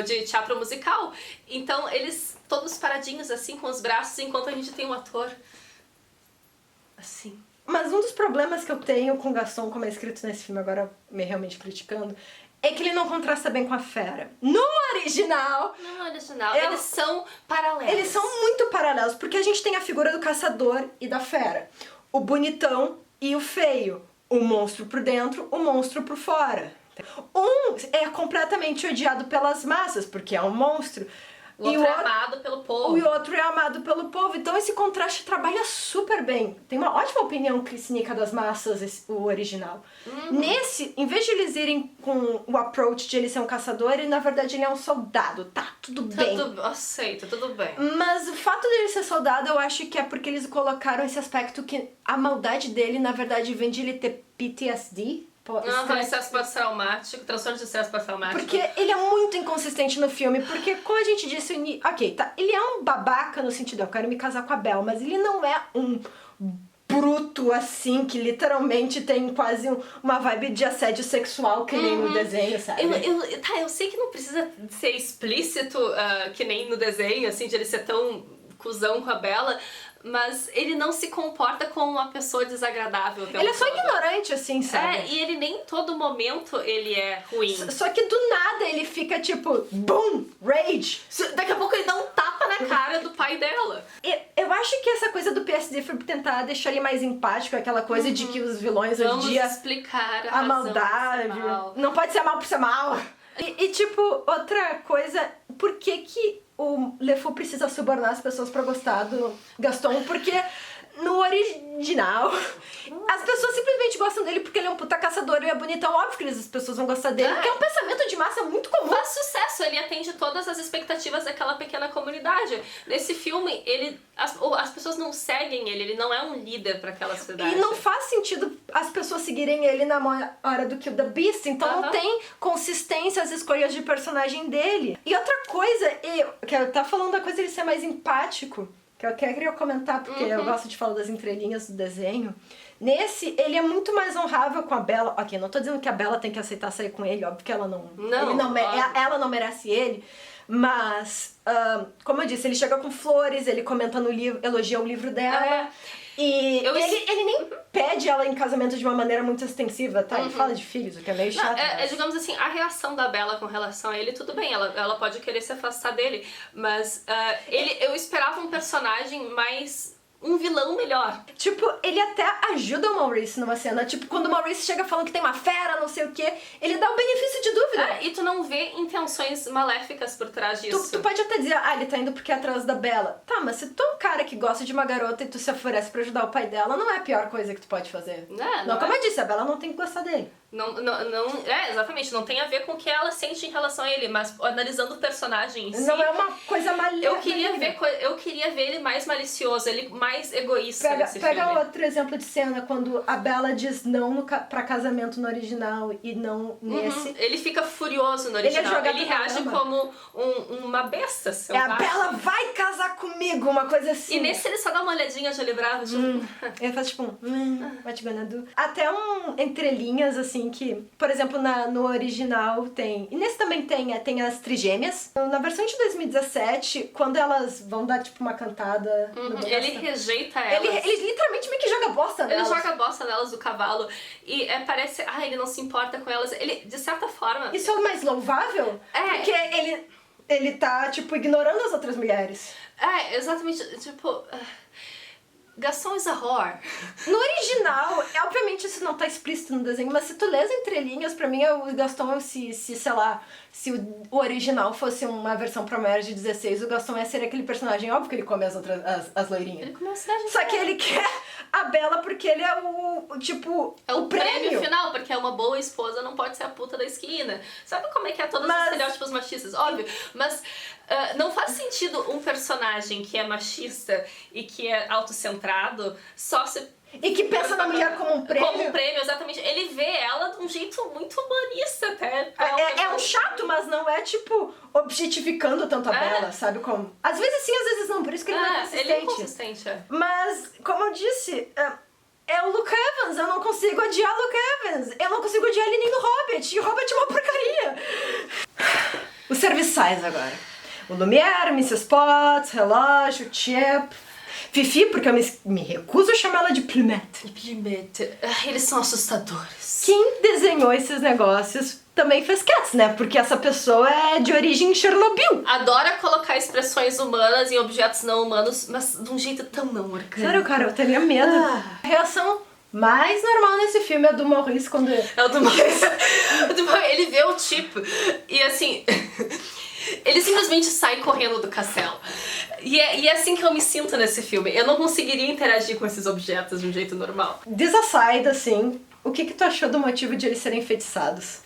de teatro musical. Então eles todos paradinhos assim com os braços enquanto a gente tem um ator assim. Mas um dos problemas que eu tenho com o Gaston, como é escrito nesse filme, agora me realmente criticando, é que ele não contrasta bem com a fera. No original, eles são paralelos. Eles são muito paralelos, porque a gente tem a figura do caçador e da fera. O bonitão e o feio. O monstro por dentro, o monstro por fora. Um é completamente odiado pelas massas, porque é um monstro. O outro é amado pelo povo. E o outro é amado pelo povo. Então esse contraste trabalha super bem. Tem uma ótima opinião crítica das massas, o original. Nesse, em vez de eles irem com o approach de ele ser um caçador, ele na verdade ele é um soldado. Tá, tudo bem. Aceito, tudo bem. Mas o fato dele ser soldado, eu acho que é porque eles colocaram esse aspecto que a maldade dele, na verdade, vem de ele ter PTSD. Estresse pós-traumático, transtorno de estresse pós-traumático. Porque ele é muito inconsistente no filme, porque como a gente disse, ok, tá, ele é um babaca no sentido, eu quero me casar com a Belle, mas ele não é um bruto assim, que literalmente tem quase uma vibe de assédio sexual, que nem no desenho, sabe? Eu sei que não precisa ser explícito, que nem no desenho, assim, de ele ser tão cuzão com a Bella, mas ele não se comporta como uma pessoa desagradável. Ele é só ignorante, assim, sabe? E ele nem em todo momento ele é ruim. Só que do nada ele fica tipo, boom, rage. Daqui a pouco ele dá um tapa na cara do pai dela. Eu acho que essa coisa do PSD foi tentar deixar ele mais empático, aquela coisa de que os vilões hoje em dia... Vamos explicar a maldade. Não pode ser mal por ser mal. E tipo, outra coisa, por que o LeFou precisa subornar as pessoas pra gostar do Gaston? Porque no original, as pessoas simplesmente gostam dele porque ele é um puta caçador e é bonitão. Óbvio que as pessoas vão gostar dele, porque é um pensamento de massa muito comum. Faz sucesso, ele atende todas as expectativas daquela pequena comunidade. Nesse filme, as pessoas não seguem ele não é um líder pra aquela cidade. E não faz sentido as pessoas seguirem ele na hora do Kill the Beast, então não tem consistência as escolhas de personagem dele. E outra coisa, que eu tava falando da coisa de ele ser mais empático, que eu queria comentar, porque eu gosto de falar das entrelinhas do desenho. Nesse, ele é muito mais honrável com a Bella. Ok, não tô dizendo que a Bella tem que aceitar sair com ele, óbvio que ela ela não merece ele. Mas, como eu disse, ele chega com flores, ele comenta no livro, elogia o livro dela. E ele nem pede ela em casamento de uma maneira muito ostensiva, tá? Ele fala de filhos, o que é meio chato. Digamos assim, a reação da Bella com relação a ele, tudo bem, ela pode querer se afastar dele, mas eu esperava um personagem mais... um vilão melhor. Tipo, ele até ajuda o Maurice numa cena. Tipo, quando o Maurice chega falando que tem uma fera, não sei o que, ele dá o benefício de dúvida. E tu não vê intenções maléficas por trás disso. Tu pode até dizer, ele tá indo porque é atrás da Bella. Tá, mas se tu é um cara que gosta de uma garota e tu se oferece pra ajudar o pai dela, não é a pior coisa que tu pode fazer. Não, como eu disse, a Bella não tem que gostar dele. Exatamente, não tem a ver com o que ela sente em relação a ele, mas analisando o personagem em si... Não é uma coisa maligna. Eu queria ver ele mais malicioso, ele mais egoísta nesse filme. Pega outro exemplo de cena, quando a Bella diz não pra casamento no original e não nesse. Ele fica furioso no original, ele reage como uma besta selvagem. A Bella vai casar comigo, uma coisa assim. E nesse ele só dá uma olhadinha de livrado, tipo... Ele faz tipo what you gonna do? Até entrelinhas, assim, assim, que, por exemplo, no original tem... E nesse também tem as trigêmeas. Na versão de 2017, quando elas vão dar, tipo, uma cantada... Ele rejeita elas. Ele literalmente meio que joga bosta nelas. Ele joga a bosta nelas do cavalo. E parece... ele não se importa com elas. Ele, de certa forma... Isso é o mais louvável? Porque ele tá, tipo, ignorando as outras mulheres. Exatamente. Tipo... Gaston is a whore. No original, obviamente isso não tá explícito no desenho, mas se tu lês entre linhas, pra mim o Gaston, sei lá, se o original fosse uma versão pra maiores de 16, o Gaston ia ser aquele personagem, óbvio que ele come as outras, as loirinhas. Ele come a cidade. Só que ele quer a Bella porque ele é o prêmio final, porque é uma boa esposa, não pode ser a puta da esquina. Sabe como é que é todos os estereótipos machistas? Óbvio, mas não faz sentido um personagem que é machista e que é autocentrado só se... E que pensa na mulher como um prêmio. Como um prêmio, exatamente. Ele vê ela de um jeito muito humanista até. É um chato, mas não é, tipo, objetificando tanto a Bella, sabe como? Às vezes sim, às vezes não, por isso que ele não é consistente. Ele é inconsistente, Mas, como eu disse... É o Luke Evans, eu não consigo odiar o Luke Evans. Eu não consigo odiar ele nem no Hobbit. E o Hobbit é uma porcaria. Os serviçais agora. O Lumière, Mrs. Potts, Relógio, Chip... Fifi, porque eu me recuso a chamar ela de Plumette. Plumette. Eles são assustadores. Quem desenhou esses negócios também fez Cats, né? Porque essa pessoa é de origem Chernobyl. Adora colocar expressões humanas em objetos não humanos, mas de um jeito tão não orgânico. Sério, cara, eu teria medo. A reação mais normal nesse filme é do Maurice quando... É o do Maurice. Ele vê o Chip e assim... Ele simplesmente sai correndo do castelo. E é assim que eu me sinto nesse filme. Eu não conseguiria interagir com esses objetos de um jeito normal. This aside, assim, o que tu achou do motivo de eles serem enfeitiçados?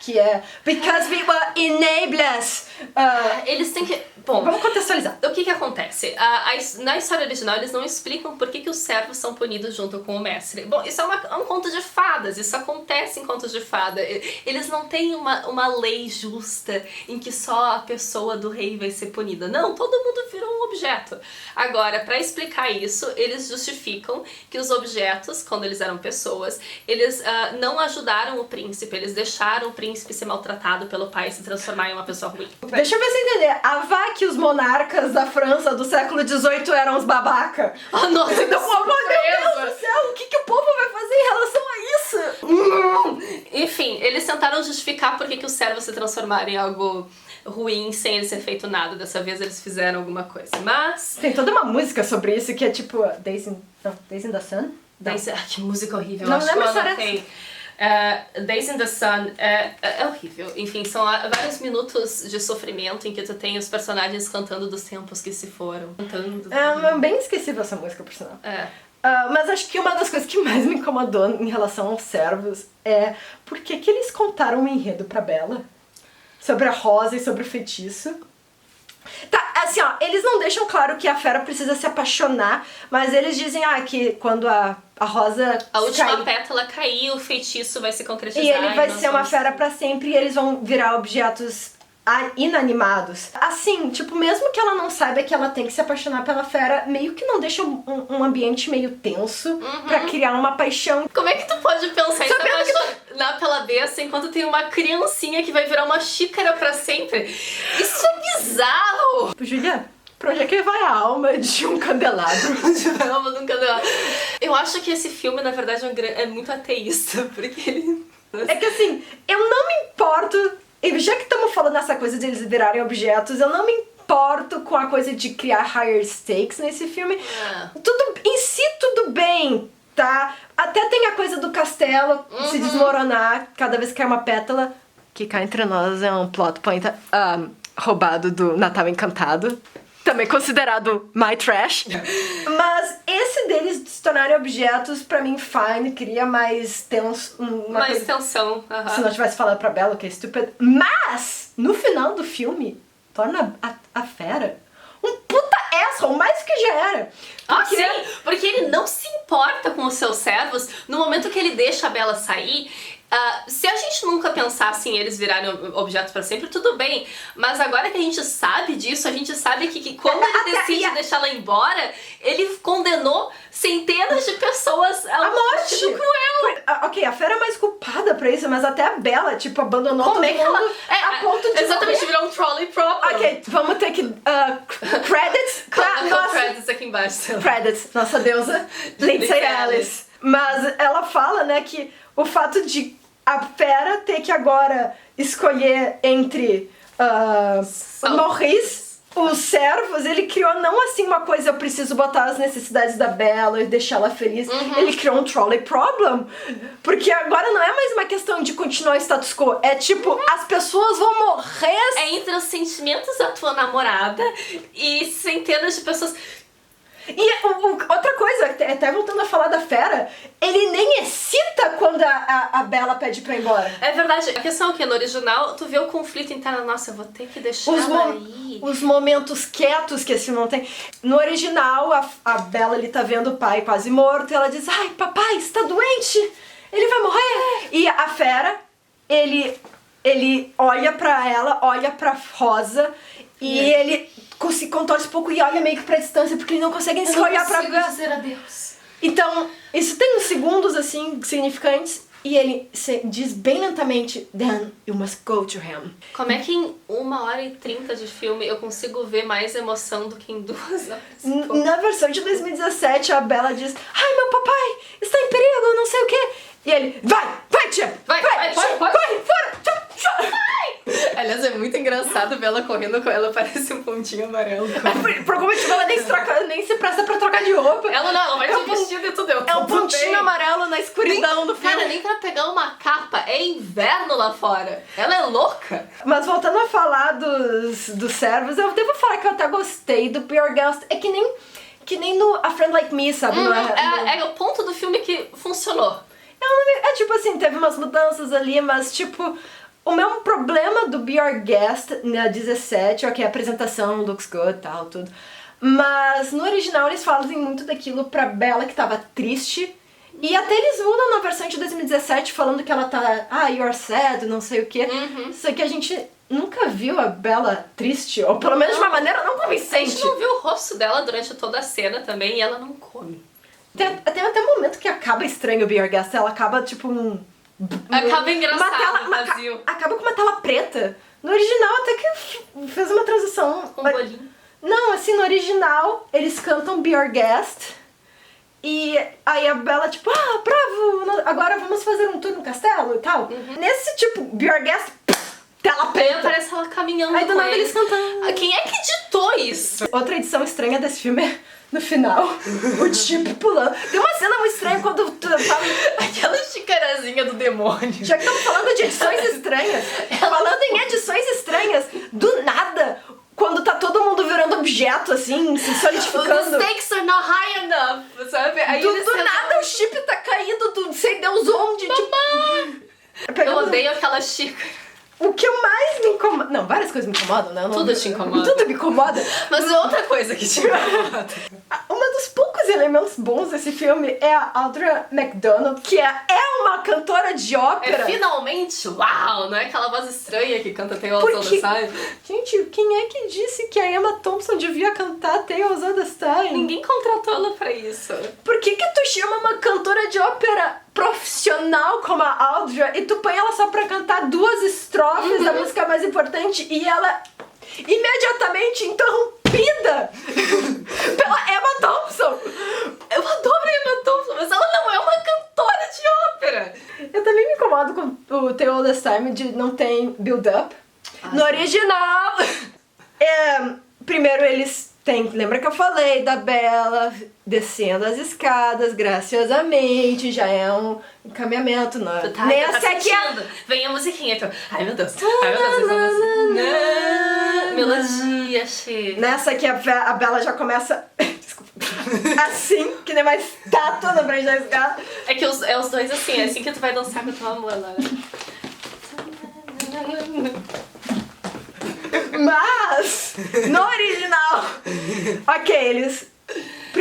Que é... Because we were enablers! Eles têm que... Bom, vamos contextualizar. O que acontece? Na história original, eles não explicam por que os servos são punidos junto com o mestre. Bom, isso é um conto de fadas, isso acontece em contos de fada. Eles não têm uma lei justa em que só a pessoa do rei vai ser punida. Não, todo mundo vira um objeto. Agora, para explicar isso, eles justificam que os objetos, quando eles eram pessoas, eles não ajudaram o príncipe, eles deixaram o príncipe ser maltratado pelo pai e se transformar em uma pessoa ruim. Deixa eu ver se entender. A vá que os monarcas da França do século XVIII eram os babaca. Nossa, meu Deus do céu, o que o povo vai fazer em relação a isso? Enfim, eles tentaram justificar por que os servos se transformaram em algo ruim sem ele ser feito nada. Dessa vez eles fizeram alguma coisa, mas... Tem toda uma música sobre isso que é tipo Days in the Sun? Que música horrível. Não lembro se era Days in the Sun é horrível. Enfim, são vários minutos de sofrimento em que tu tem os personagens cantando dos tempos que se foram. É bem esquecível essa música, por sinal. Mas acho que uma das coisas que mais me incomodou em relação aos servos é por que eles contaram um enredo pra Bella sobre a Rosa e sobre o feitiço. Tá, assim ó, eles não deixam claro que a fera precisa se apaixonar, mas eles dizem que quando a Rosa... A última pétala cair, o feitiço vai se concretizar. E ele vai ser uma fera pra sempre e eles vão virar objetos inanimados. Assim, tipo, mesmo que ela não saiba que ela tem que se apaixonar pela fera, meio que não deixa um ambiente meio tenso pra criar uma paixão. Como é que tu pode pensar em se apaixonar pela besta enquanto tem uma criancinha que vai virar uma xícara pra sempre? Isso é bizarro! Julia, pra onde é que vai a alma de um candelabro? A alma de um candelabro. Eu acho que esse filme, na verdade, é muito ateísta, porque ele... É que assim, eu não me importo... E já que estamos falando nessa coisa de eles virarem objetos, eu não me importo com a coisa de criar higher stakes nesse filme. Em si, tudo bem, tá? Até tem a coisa do castelo se desmoronar cada vez que cai uma pétala, que cá entre nós é um plot point roubado do Natal Encantado. Também considerado my trash. Mas esse deles se tornarem objetos, pra mim, fine, cria mais tensão. Mais tensão. Se não tivesse falado pra Bella que é estúpido. Mas, no final do filme, torna a fera um puta asshole, mais do que já era. Porque ele não se importa com os seus servos. No momento que ele deixa a Bella sair, Se a gente nunca pensasse em eles virarem objetos pra sempre, tudo bem. Mas agora que a gente sabe disso, a gente sabe que quando ele decide deixar ela embora, ele condenou centenas de pessoas a morte cruel. Ok, a Fera é mais culpada pra isso, mas até a Bella, tipo, abandonou Como todo é que mundo ela... a ponto de exatamente, morrer. virou um trolley problem. Ok, vamos ter que... credits pra nossa... credits aqui embaixo. Credits, nossa deusa, Lindsay Ellis. Mas ela fala, né, que o fato de a Fera ter que agora escolher entre Maurice, os servos, ele criou não assim uma coisa, eu preciso botar as necessidades da Bella e deixar ela feliz. Ele criou um trolley problem. Porque agora não é mais uma questão de continuar o status quo. É tipo, as pessoas vão morrer. É entre os sentimentos da tua namorada e centenas de pessoas. E outra coisa, até voltando a falar da Fera, ele nem excita quando a Bella pede pra ir embora. É verdade. A questão é que no original, tu vê o conflito interno. Nossa, eu vou ter que deixar ela ir. Os momentos quietos que esse filme não tem. No original, a Bella ali tá vendo o pai quase morto e ela diz, ai, papai, está doente, ele vai morrer. E a Fera, ele olha pra ela, olha pra Rosa e ele se contorce um pouco e olha meio que pra distância, porque ele não consegue se olhar pra ver. Dizer adeus. Então, isso tem uns segundos, assim, significantes, e ele diz bem lentamente, then you must go to him. Como é que em 1h30 de filme eu consigo ver mais emoção do que em 2 horas? Na versão de 2017, a Bella diz, ai, meu papai está em perigo, não sei o quê. E ele, vai, tia, vai, corre, fora, Aliás, é muito engraçado ver ela correndo com ela, parece um pontinho amarelo. Por algum motivo ela nem se presta pra trocar de roupa. Ela vai de vestido e tudo. É um pontinho amarelo na escuridão do filme. Cara, nem pra pegar uma capa, é inverno lá fora. Ela é louca. Mas voltando a falar dos servos, eu devo falar que eu até gostei do Bjorgast. É que nem no A Friend Like Me, sabe? É o ponto do filme que funcionou. É tipo assim, teve umas mudanças ali, mas tipo... O mesmo problema do Be Our Guest na 17, ok, a apresentação looks good e tal, tudo. Mas no original eles fazem muito daquilo pra Bella que tava triste. E até eles mudam na versão de 2017 falando que ela tá, you're sad, não sei o quê. Só que a gente nunca viu a Bella triste, ou pelo menos de uma maneira não convincente. A gente não viu o rosto dela durante toda a cena também e ela não come. Tem até um momento que acaba estranho o Be Our Guest, ela acaba tipo acaba engraçado, vazio. Acaba com uma tela preta. No original até que fez uma transição. Um bolinho. Não, assim, no original eles cantam Be Our Guest. E aí a Bella tipo, bravo, agora vamos fazer um tour no castelo e tal. Nesse tipo, Be Our Guest, tela preta. Aí aparece ela caminhando aí do com nada eles cantando. Quem é que editou isso? Outra edição estranha desse filme é no final, o Chip pulando. Tem uma cena muito estranha quando tu fala... Aquela xicarazinha do demônio. Já que estamos falando de edições estranhas, falando em edições estranhas, do nada, quando tá todo mundo virando objeto, assim, se solidificando. The stakes are not high enough, sabe? Aí do nada o Chip tá caindo do sei Deus onde, tipo... Eu odeio aquela xícara. O que mais me incomoda... Não, várias coisas me incomodam, né? Tudo te incomoda. Tudo me incomoda. Mas é outra coisa que te incomoda. Um dos poucos elementos bons desse filme é a Audra McDonald, que é uma cantora de ópera. Finalmente, uau! Não é aquela voz estranha que canta Tales of the Time. Gente, quem é que disse que a Emma Thompson devia cantar Tales of the Time? Ninguém contratou ela pra isso. Por que tu chama uma cantora de ópera profissional como a Audra e tu põe ela só pra cantar 2 estrofes da música mais importante e ela imediatamente interrompida pela Emma Thompson? Eu adoro a Emma Thompson, mas ela não é uma cantora de ópera. Eu também me incomodo com o Tale All This Time de não ter build-up. No original, primeiro eles têm, lembra que eu falei da Bella descendo as escadas graciosamente, já é um encaminhamento. Nessa aqui vem a musiquinha, então. Ai meu Deus, melodia, cheia. Nessa aqui a Bella já começa desculpa, assim, que nem uma estátua na frente da escada. É que os dois assim, é assim que tu vai dançar com a tua amor lá. Mas, no original, ok, eles...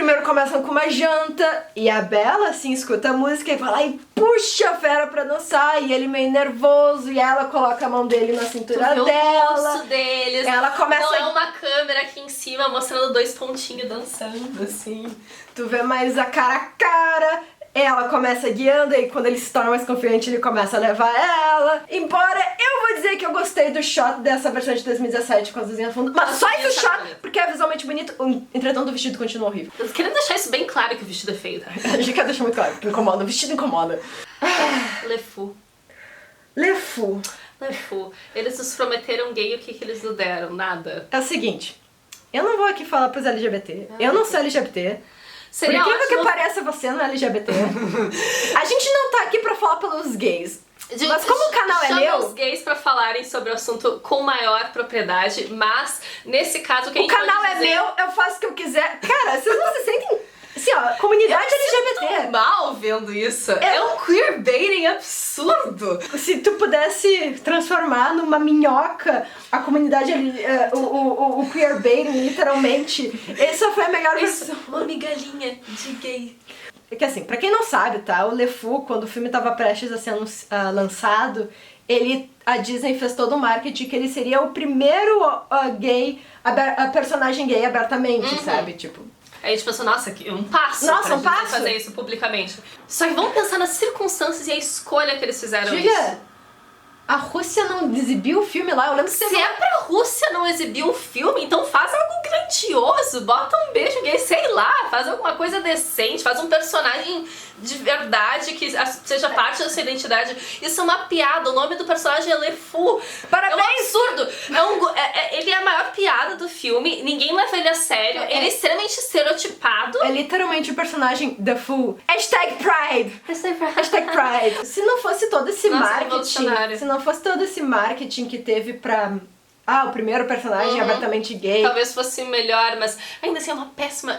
primeiro começam com uma janta e a Bella, assim, escuta a música e vai lá e puxa a fera pra dançar. E ele meio nervoso e ela coloca a mão dele na cintura dela. O rosto deles. Ela começa... Não é uma câmera aqui em cima mostrando 2 pontinhos dançando, assim. Tu vê mais a cara. Ela começa guiando e quando ele se torna mais confiante, ele começa a levar ela. Embora eu vou dizer que eu gostei do shot dessa versão de 2017 com as luzinhas no fundo. Mas só esse shot, porque é visualmente bonito. Entretanto, o vestido continua horrível. Eu tô querendo deixar isso bem claro que o vestido é feio, tá? A gente quer deixar muito claro, porque incomoda. O vestido incomoda. Le Fou. Le Fou. Le Fou. Eles nos prometeram gay, o que eles nos deram? Nada. É o seguinte, eu não vou aqui falar pros LGBT. Eu não sou LGBT. Seria Por incrível ótimo... que pareça, você não é LGBT. A gente não tá aqui pra falar pelos gays. Mas como o canal é chama meu... os gays pra falarem sobre o assunto com maior propriedade, mas nesse caso... O canal é meu, eu faço o que eu quiser. Cara, vocês não se sentem... Assim, ó, comunidade LGBT. Eu tô mal vendo isso. É um queerbaiting absurdo. Se tu pudesse transformar numa minhoca a comunidade, o queerbaiting, literalmente, essa foi a melhor versão. Uma migalhinha de gay. É que assim, pra quem não sabe, tá? O Le Fou, quando o filme tava prestes a ser lançado, a Disney fez todo o marketing que ele seria o primeiro gay, a personagem gay abertamente, sabe? Tipo... Aí a gente pensou, nossa, que um passo Nossa, pra um passo? fazer isso publicamente. Só que vamos pensar nas circunstâncias e a escolha que eles fizeram isso. Diga, a Rússia não exibiu o filme lá, eu lembro que Se é pra Rússia não exibir um filme, então faz algo grandioso, bota um beijo gay, sei lá, faz alguma coisa decente, faz um personagem de verdade que seja parte da sua identidade. Isso é uma piada, o nome do personagem é Le Fou. Parabéns! É um absurdo. Ele é a maior piada do filme, ninguém leva ele a sério, ele é extremamente estereotipado. É literalmente o personagem The Fool. Hashtag Pride! Hashtag Pride. Se não fosse todo esse marketing, se não fosse todo esse marketing que teve pra... o primeiro personagem abertamente gay. Talvez fosse melhor, mas ainda assim é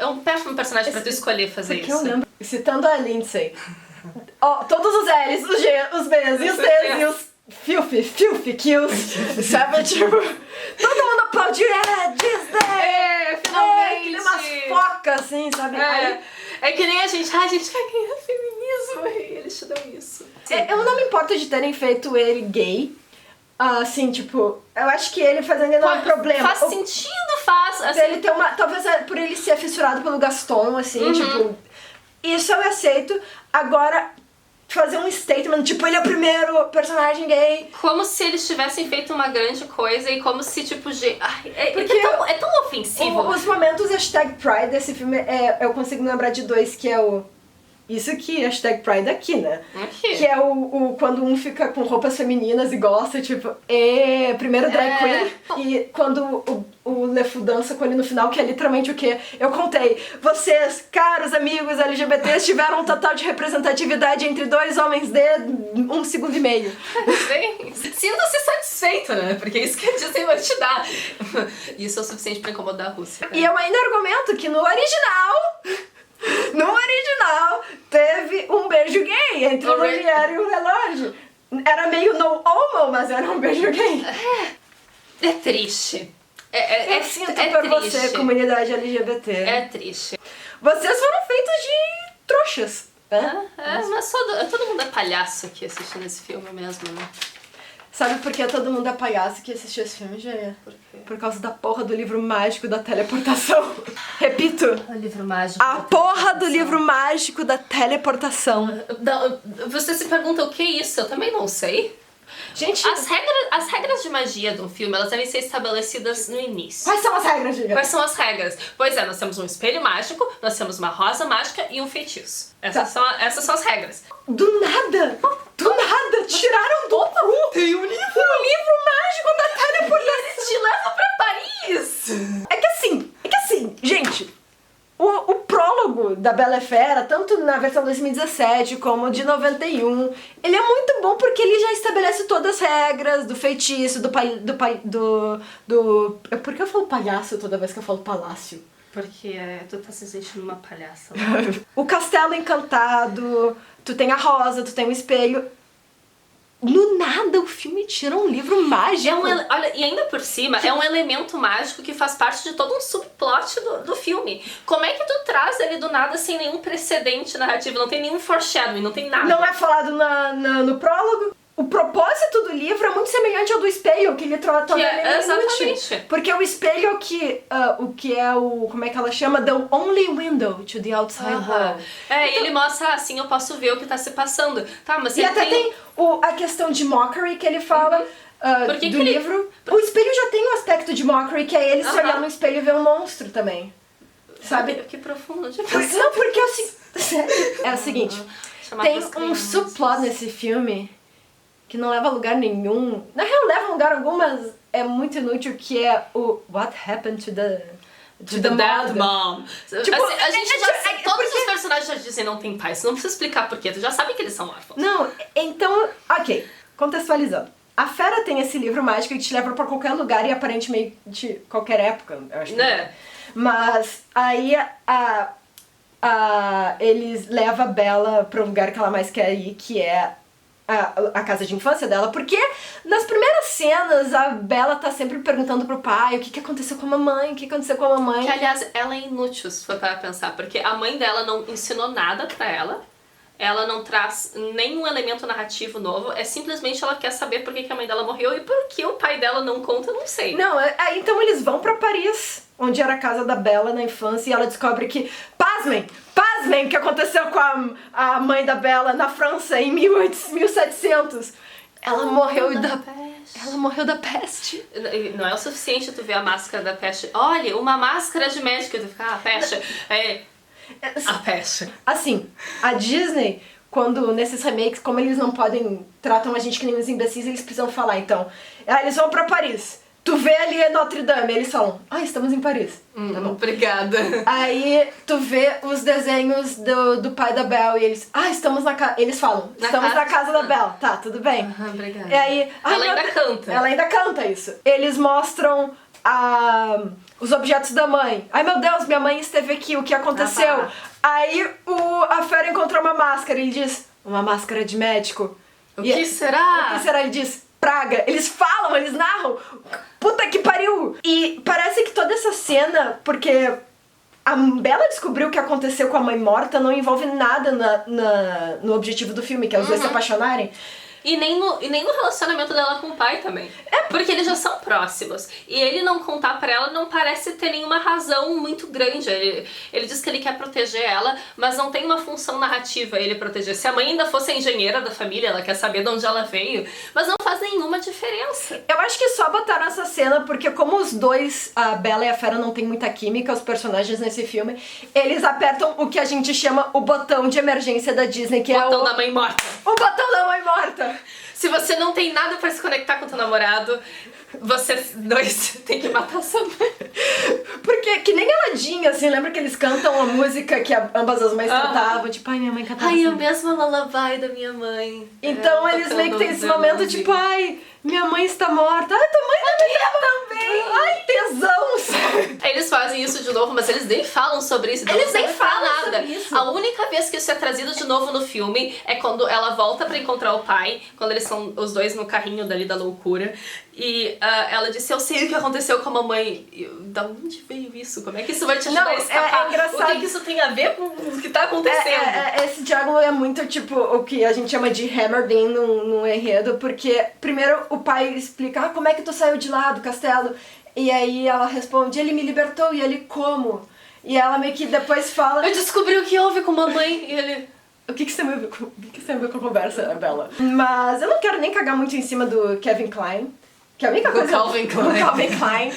um péssimo personagem pra tu escolher fazer Porque isso. eu lembro, citando a Lindsay, todos os L's, os G, os B's e os T's e os filthy kills, sabe? Tipo, todo mundo aplaudiu, Disney! Finalmente! Que nem umas focas, assim, sabe? É que nem a gente vai ganhar feminismo e eles te dão isso. Eu não me importo de terem feito ele gay. Assim, tipo, eu acho que ele fazendo não é um problema. Faz sentido, faz. Assim, ele ter uma. Talvez por ele ser fissurado pelo Gaston, assim, tipo. Isso eu aceito. Agora, fazer um statement, tipo, ele é o primeiro personagem gay. Como se eles tivessem feito uma grande coisa e como se, tipo, Porque é tão ofensivo. Os momentos hashtag Pride desse filme, eu consigo me lembrar de dois, que é o... Isso aqui, hashtag Pride aqui, né? Aqui. Que é quando um fica com roupas femininas e gosta, tipo, primeiro drag queen. E quando o Le Fou dança com ele no final, que é literalmente o quê? Eu contei, vocês, caros amigos LGBTs, tiveram um total de representatividade entre 2 homens de 1 segundo e meio. Sinta-se satisfeito, né? Porque isso que a Disney vai te dar. Isso é o suficiente pra incomodar a Rússia. E eu ainda argumento que no original teve um beijo gay entre o Lumière e o Lelorde. Era meio no homo, mas era um beijo gay. É triste. Eu sinto por você, comunidade LGBT. É triste. Vocês foram feitos de trouxas, né? Mas todo mundo é palhaço aqui assistindo esse filme mesmo, né? Sabe por que todo mundo é palhaço que assistiu esse filme, Jaya? Por quê? Por causa da porra do livro mágico da teleportação. Repito. O livro mágico. A porra do livro mágico da teleportação. Você se pergunta o que é isso? Eu também não sei. Gente... As regras de magia do filme, elas devem ser estabelecidas no início. Quais são as regras, Giga? Quais são as regras? Pois é, nós temos um espelho mágico, nós temos uma rosa mágica e um feitiço. Essas são as regras. Do nada, tiraram do cu. Tem um livro Mágico da teleportação. Eles te levam pra Paris! É que assim, gente, o prólogo da Bela e Fera, tanto na versão 2017 como de 91, ele é muito bom porque ele já estabelece todas as regras do feitiço, Por que eu falo palhaço toda vez que eu falo palácio? Porque tu tá se sentindo uma palhaça. O castelo encantado, tu tem a rosa, tu tem o espelho. No nada o filme te tira um livro mágico? Olha, e ainda por cima, é um elemento mágico que faz parte de todo um subplot do filme. Como é que tu traz ele do nada sem nenhum precedente narrativo? Não tem nenhum foreshadowing, não tem nada. Não é falado no prólogo? O propósito do livro é muito semelhante ao do espelho, que ele torna exatamente. Porque o espelho é o que é o... Como é que ela chama? The only window to the outside world. Então, ele mostra assim, eu posso ver o que tá se passando. Tá, mas e até tem a questão de mockery que ele fala do livro. O espelho já tem um aspecto de mockery, que é ele se olhar no espelho e ver um monstro também. Sabe? Que profundo. Não, porque é o seguinte, tem um subplot nesse filme que não leva a lugar nenhum. Na real, leva a lugar algum, mas é muito inútil, que é o What Happened to the Dead Mom. Tipo, assim, a gente todos os personagens já dizem não tem pai. Você não precisa explicar porquê. Tu já sabe que eles são órfãos. Não, então... Ok, contextualizando. A Fera tem esse livro mágico que te leva pra qualquer lugar e aparentemente qualquer época, eu acho que é. Mas aí eles levam a Bella pro lugar que ela mais quer ir, que é a casa de infância dela, porque nas primeiras cenas a Bella tá sempre perguntando pro pai o que aconteceu com a mamãe, o que aconteceu com a mamãe. Que, aliás, ela é inútil, se for para pensar, porque a mãe dela não ensinou nada pra ela não traz nenhum elemento narrativo novo, é simplesmente ela quer saber por que a mãe dela morreu e por que o pai dela não conta, eu não sei. Não, então eles vão pra Paris, onde era a casa da Bella na infância, e ela descobre que, pasmem, o que aconteceu com a mãe da Bella na França em 1700. Ela morreu da peste. Não é o suficiente tu ver a máscara da peste. Olha, uma máscara de médico, tu fica, a peste. A peste. Assim, a Disney, quando nesses remakes, como eles não tratam a gente que nem uns imbecis, eles precisam falar, então. Eles vão pra Paris. Tu vê ali Notre Dame, eles falam, estamos em Paris. Tá bom. Obrigada. Aí tu vê os desenhos do pai da Belle e eles, estamos na casa. Eles falam, estamos na casa da Belle. Tá, tudo bem. Obrigada. E aí, Ela ainda canta isso. Eles mostram os objetos da mãe. Ai meu Deus, minha mãe esteve aqui, o que aconteceu? Aí a Fera encontrou uma máscara e ele diz, uma máscara de médico. O que será? O que será? Ele diz, praga. Eles falam, eles narram. Puta que pariu! E parece que toda essa cena, porque a Bella descobriu o que aconteceu com a mãe morta, não envolve nada no objetivo do filme, que é os dois se apaixonarem. E nem no relacionamento dela com o pai também. Porque eles já são próximos. E ele não contar pra ela não parece ter nenhuma razão muito grande. Ele diz que ele quer proteger ela, mas não tem uma função narrativa ele proteger. Se a mãe ainda fosse a engenheira da família, ela quer saber de onde ela veio, mas não faz nenhuma diferença. Eu acho que só botaram essa cena porque como os dois, a Bella e a Fera, não tem muita química, os personagens nesse filme, eles apertam o que a gente chama o botão de emergência da Disney, que botão da mãe morta. O botão da mãe morta. Se você não tem nada pra se conectar com teu namorado, vocês dois tem que matar sua mãe. Porque, que nem Aladdin, assim, lembra que eles cantam a música que ambas as mães cantavam? Tipo, minha mãe cantava assim. A mesma lullaby da minha mãe. Então eles meio que tem esse momento, tipo, minha mãe está morta. Tua mãe também. Ai, tesão. Aí eles fazem isso de novo, mas eles nem falam sobre isso. Eles nem falam nada. Sobre isso. A única vez que isso é trazido de novo no filme é quando ela volta pra encontrar o pai, quando eles são os dois no carrinho dali da loucura. E ela disse, eu sei o que aconteceu com a mamãe. Da onde veio isso? Como é que isso vai te ajudar a escapar? É engraçado. O que isso tem a ver com o que tá acontecendo? Esse diálogo é muito, tipo, o que a gente chama de Hammerdin no enredo, porque primeiro o pai explica, como é que tu saiu de lá do castelo? E aí ela responde, ele me libertou, e ele como? E ela meio que depois fala... Eu descobri o que houve com a mamãe, e ele... O que você tem a ver com a conversa, Bella? Mas eu não quero nem cagar muito em cima do Kevin Kline. Que é a única coisa... Calvin Klein.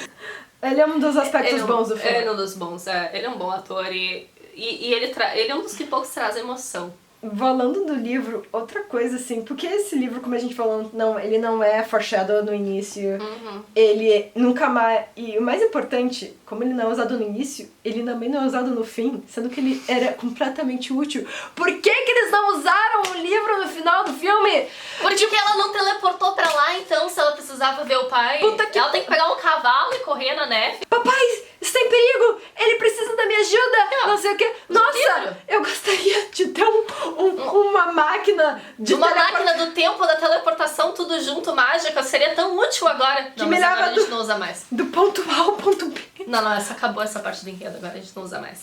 Ele é um dos aspectos bons do filme. Ele é um dos bons, ele é um bom ator e ele é um dos que poucos traz emoção. Falando do livro, outra coisa assim, porque esse livro, como a gente falou, ele não é foreshadow no início, ele nunca mais... E o mais importante, como ele não é usado no início, ele também não é usado no fim, sendo que ele era completamente útil. Por que eles não usaram o livro no final do filme? Porque ela não teleportou pra lá, então, se ela precisava ver o pai. Ela tem que pegar um cavalo e correr na neve. Papai, está em perigo! Ele precisa da minha ajuda! Não sei o que. Nossa, eu gostaria de ter uma máquina máquina de Uma máquina do tempo, da teleportação, tudo junto, mágica, seria tão útil agora. Que Não, me mas agora leva a gente não usa mais. do ponto A ao ponto B. Não, essa acabou essa parte do enredo, agora a gente não usa mais.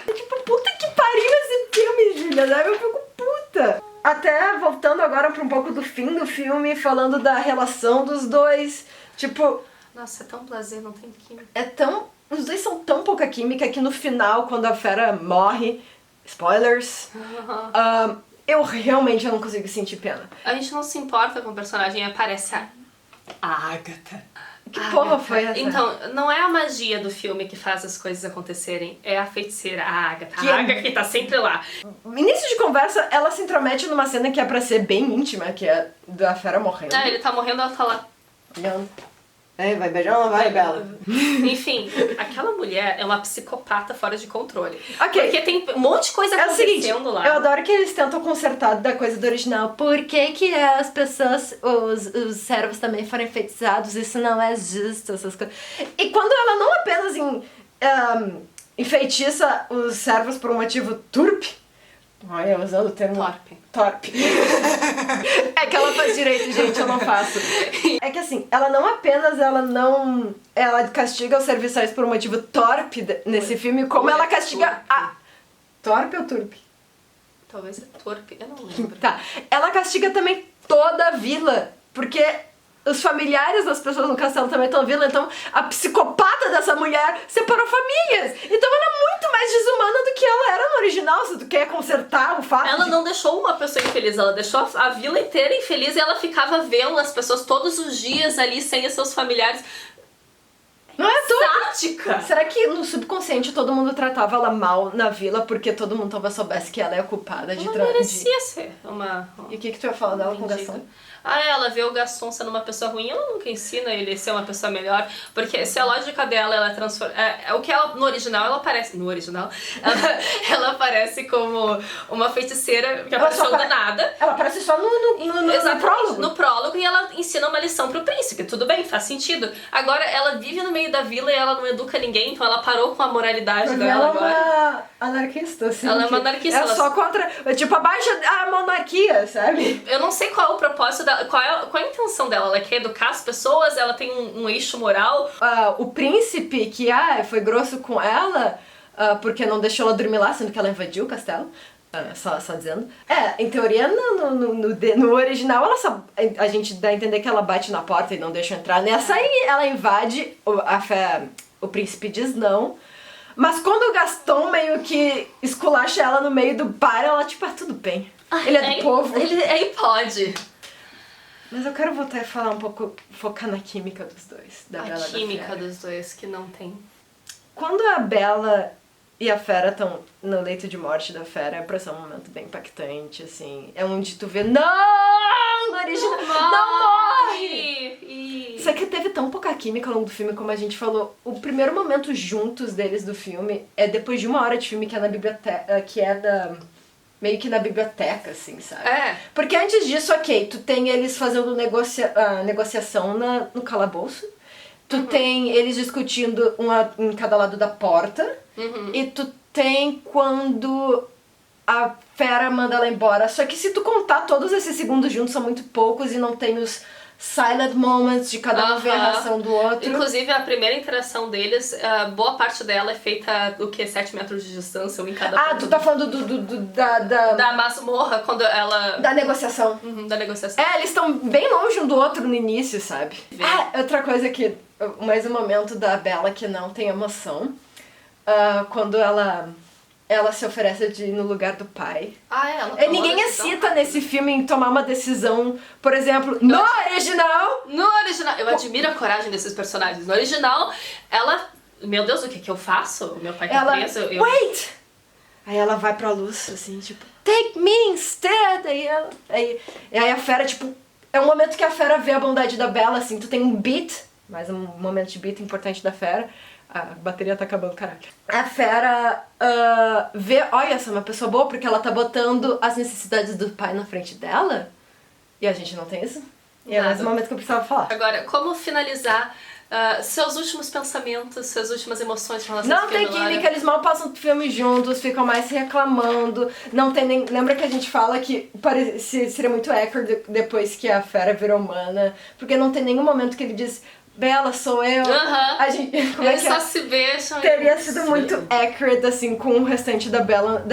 Tipo, puta que pariu esse filme, Julia, sabe? Eu fico puta. Até voltando agora pra um pouco do fim do filme, falando da relação dos dois. Tipo... Nossa, é tão blasé, não tem química. É tão... Os dois são tão pouca química que no final, quando a fera morre... Spoilers... eu realmente não consigo sentir pena. A gente não se importa com o personagem, aparece a Agatha. Que porra foi essa? Então, não é a magia do filme que faz as coisas acontecerem, é a feiticeira, a Agatha. Que a Agatha que tá sempre lá. Início de conversa, ela se intromete numa cena que é pra ser bem íntima, que é da fera morrendo. Ele tá morrendo, ela tá lá. Olhando. Ei, vai beijar ou não vai, Bela? Enfim, aquela mulher é uma psicopata fora de controle. Ok. Porque tem um monte de coisa É o seguinte, acontecendo lá. eu adoro que eles tentam consertar da coisa do original. Por que as pessoas, os servos também foram enfeitiçados? Isso não é justo, essas coisas. E quando ela não apenas enfeitiça os servos por um motivo turpe, olha, usando o termo... Torpe. É que ela faz direito, gente, eu não faço. É que assim, ela castiga os serviçais por um motivo torpe nesse filme, como ela castiga a... Torpe ou turpe? Talvez é torpe, eu não lembro. Tá. Ela castiga também toda a vila, porque os familiares das pessoas no castelo também estão vila, então a psicopata dessa mulher separou famílias. Então ela é muito mais desumana do que ela era no original, se tu quer consertar o fato Ela não deixou uma pessoa infeliz, ela deixou a vila inteira infeliz e ela ficava vendo as pessoas todos os dias ali sem os seus familiares. Não é tudo. Sádica! Será que no subconsciente todo mundo tratava ela mal na vila porque todo mundo talvez soubesse que ela é a culpada de Ela trans? merecia ser uma... E o que tu ia falar dela com o Gaston? Ela vê o Gaston sendo uma pessoa ruim, ela nunca ensina ele a ser uma pessoa melhor, porque se a lógica dela, ela transforma... o que ela, no original, ela aparece... No original, ela aparece como uma feiticeira que apareceu do nada. Ela aparece só no prólogo. No prólogo, e ela ensina uma lição pro príncipe. Tudo bem, faz sentido. Agora, ela vive no meio da vila e ela não educa ninguém, então ela parou com a moralidade dela agora. Ela é uma anarquista, assim. Ela é uma anarquista. É só contra... Tipo, abaixa a monarquia, sabe? Eu não sei qual é o propósito dela, qual é a intenção dela. Ela quer educar as pessoas, ela tem um eixo moral. O príncipe que foi grosso com ela, porque não deixou ela dormir lá, sendo que ela invadiu o castelo. Só dizendo. Em teoria, no original, a gente dá a entender que ela bate na porta e não deixa entrar. Nessa aí, ela invade, o príncipe diz não. Mas quando o Gaston meio que esculacha ela no meio do bar, ela tipo, tudo bem. Ele é do povo. Ele pode. Mas eu quero voltar a falar um pouco, focar na química dos dois. A química dos dois, que não tem. Quando a Bella e a Fera estão no leito de morte da Fera, é pra ser um momento bem impactante, assim. É onde tu vê, não! No original, não morre! Só que teve tão pouca química ao longo do filme, como a gente falou. O primeiro momento juntos deles do filme é depois de 1 hora de filme, que é na biblioteca, que é meio que na biblioteca, assim, sabe? Porque antes disso, ok, tu tem eles fazendo negociação no calabouço. Tu tem eles discutindo em cada lado da porta. E tu tem quando a Fera manda ela embora. Só que se tu contar todos esses segundos juntos, são muito poucos e não tem os silent moments de cada um ver a reação do outro. Inclusive, a primeira interação deles, boa parte dela é feita, 7 metros de distância, um em cada ponto. Tu tá falando da masmorra, quando ela... Da negociação. Da negociação. Eles estão bem longe um do outro no início, sabe? Outra coisa que... Mais um momento da Bella que não tem emoção. Quando ela se oferece de ir no lugar do pai. Ninguém hesita nesse filme em tomar uma decisão, por exemplo, no original. Eu admiro a coragem desses personagens. No original, ela... Meu Deus, o que eu faço? Meu pai tá preso. Wait! Aí ela vai pra luz, assim, tipo, take me instead! Aí a Fera, tipo... É um momento que a Fera vê a bondade da Bella, assim, tu tem um beat, mais um momento de beat importante da Fera. A bateria tá acabando, caralho. A Fera vê, olha, essa é uma pessoa boa porque ela tá botando as necessidades do pai na frente dela. E a gente não tem isso. E é mais um momento que eu precisava falar. Agora, como finalizar Seus últimos pensamentos, suas últimas emoções em relação a Não esse tem filme, Laura? química, eles mal passam o filme juntos, ficam mais se reclamando. Não tem nem. Lembra que a gente fala que seria muito accurate depois que a fera virou humana? Porque não tem nenhum momento que ele diz, Bela, sou eu. A gente, como Eles é que só se beijam. Teria sido muito accurate, assim, com o restante da Bella,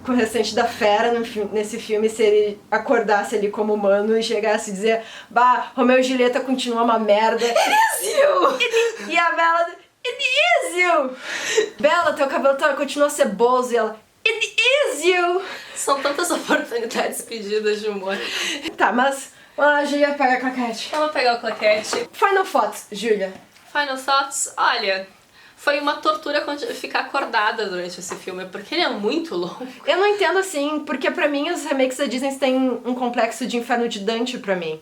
com o restante da fera nesse filme, se ele acordasse ali como humano e chegasse a dizer, bah, Romeu e Julieta continua uma merda. It is you! E a Bella, it is you! Bella, teu cabelo continua ceboso, e ela, it is you! São tantas oportunidades pedidas de humor. Tá, mas vamos lá, Júlia, pega a claquete. Vamos pegar o claquete. Final thoughts, Júlia. Final thoughts, olha, foi uma tortura ficar acordada durante esse filme, porque ele é muito longo. Eu não entendo assim, porque pra mim os remakes da Disney têm um complexo de Inferno de Dante pra mim.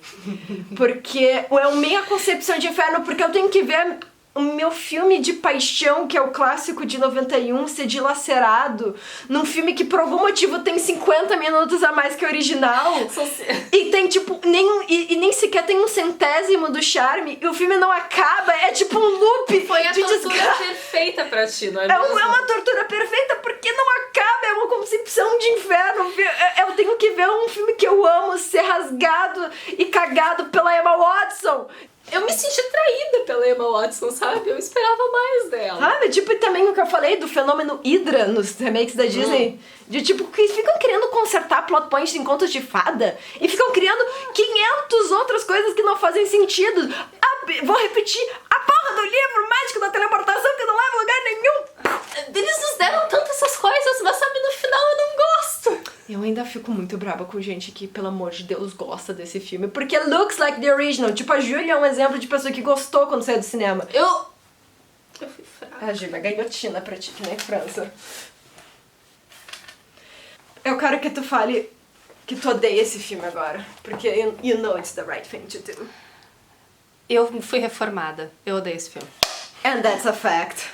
Porque é a minha concepção de inferno, porque eu tenho que ver o meu filme de paixão, que é o clássico de 91, ser dilacerado num filme que por algum motivo tem 50 minutos a mais que o original. E tem tipo, nem sequer tem um centésimo do charme, e o filme não acaba, é tipo um loop. Foi a tortura perfeita pra ti, não é mesmo? É uma tortura perfeita porque não acaba, é uma concepção de inferno. Eu tenho que ver um filme que eu amo ser rasgado e cagado pela Emma Watson. Eu me senti traída pela Emma Watson, sabe? Eu esperava mais dela. Sabe? Tipo, e também o que eu falei do fenômeno Hydra nos remakes da Disney. De tipo, que ficam querendo consertar plot points em contos de fada. E ficam criando 500 outras coisas que não fazem sentido. Vou repetir, a porra do livro mágico da teleportação que não leva a lugar nenhum. Eles nos deram tanto essas coisas, mas sabe, no final eu não gosto. Eu ainda fico muito brava com gente que, pelo amor de Deus, gosta desse filme. Porque looks like the original. Tipo, a Júlia é um exemplo de pessoa que gostou quando saiu do cinema. Eu fui fraca. A Júlia ganhotina pra ti, que nem França. Eu quero que tu fale que tu odeia esse filme agora. Porque you know it's the right thing to do. Eu fui reformada. Eu odeio esse filme. And that's a fact.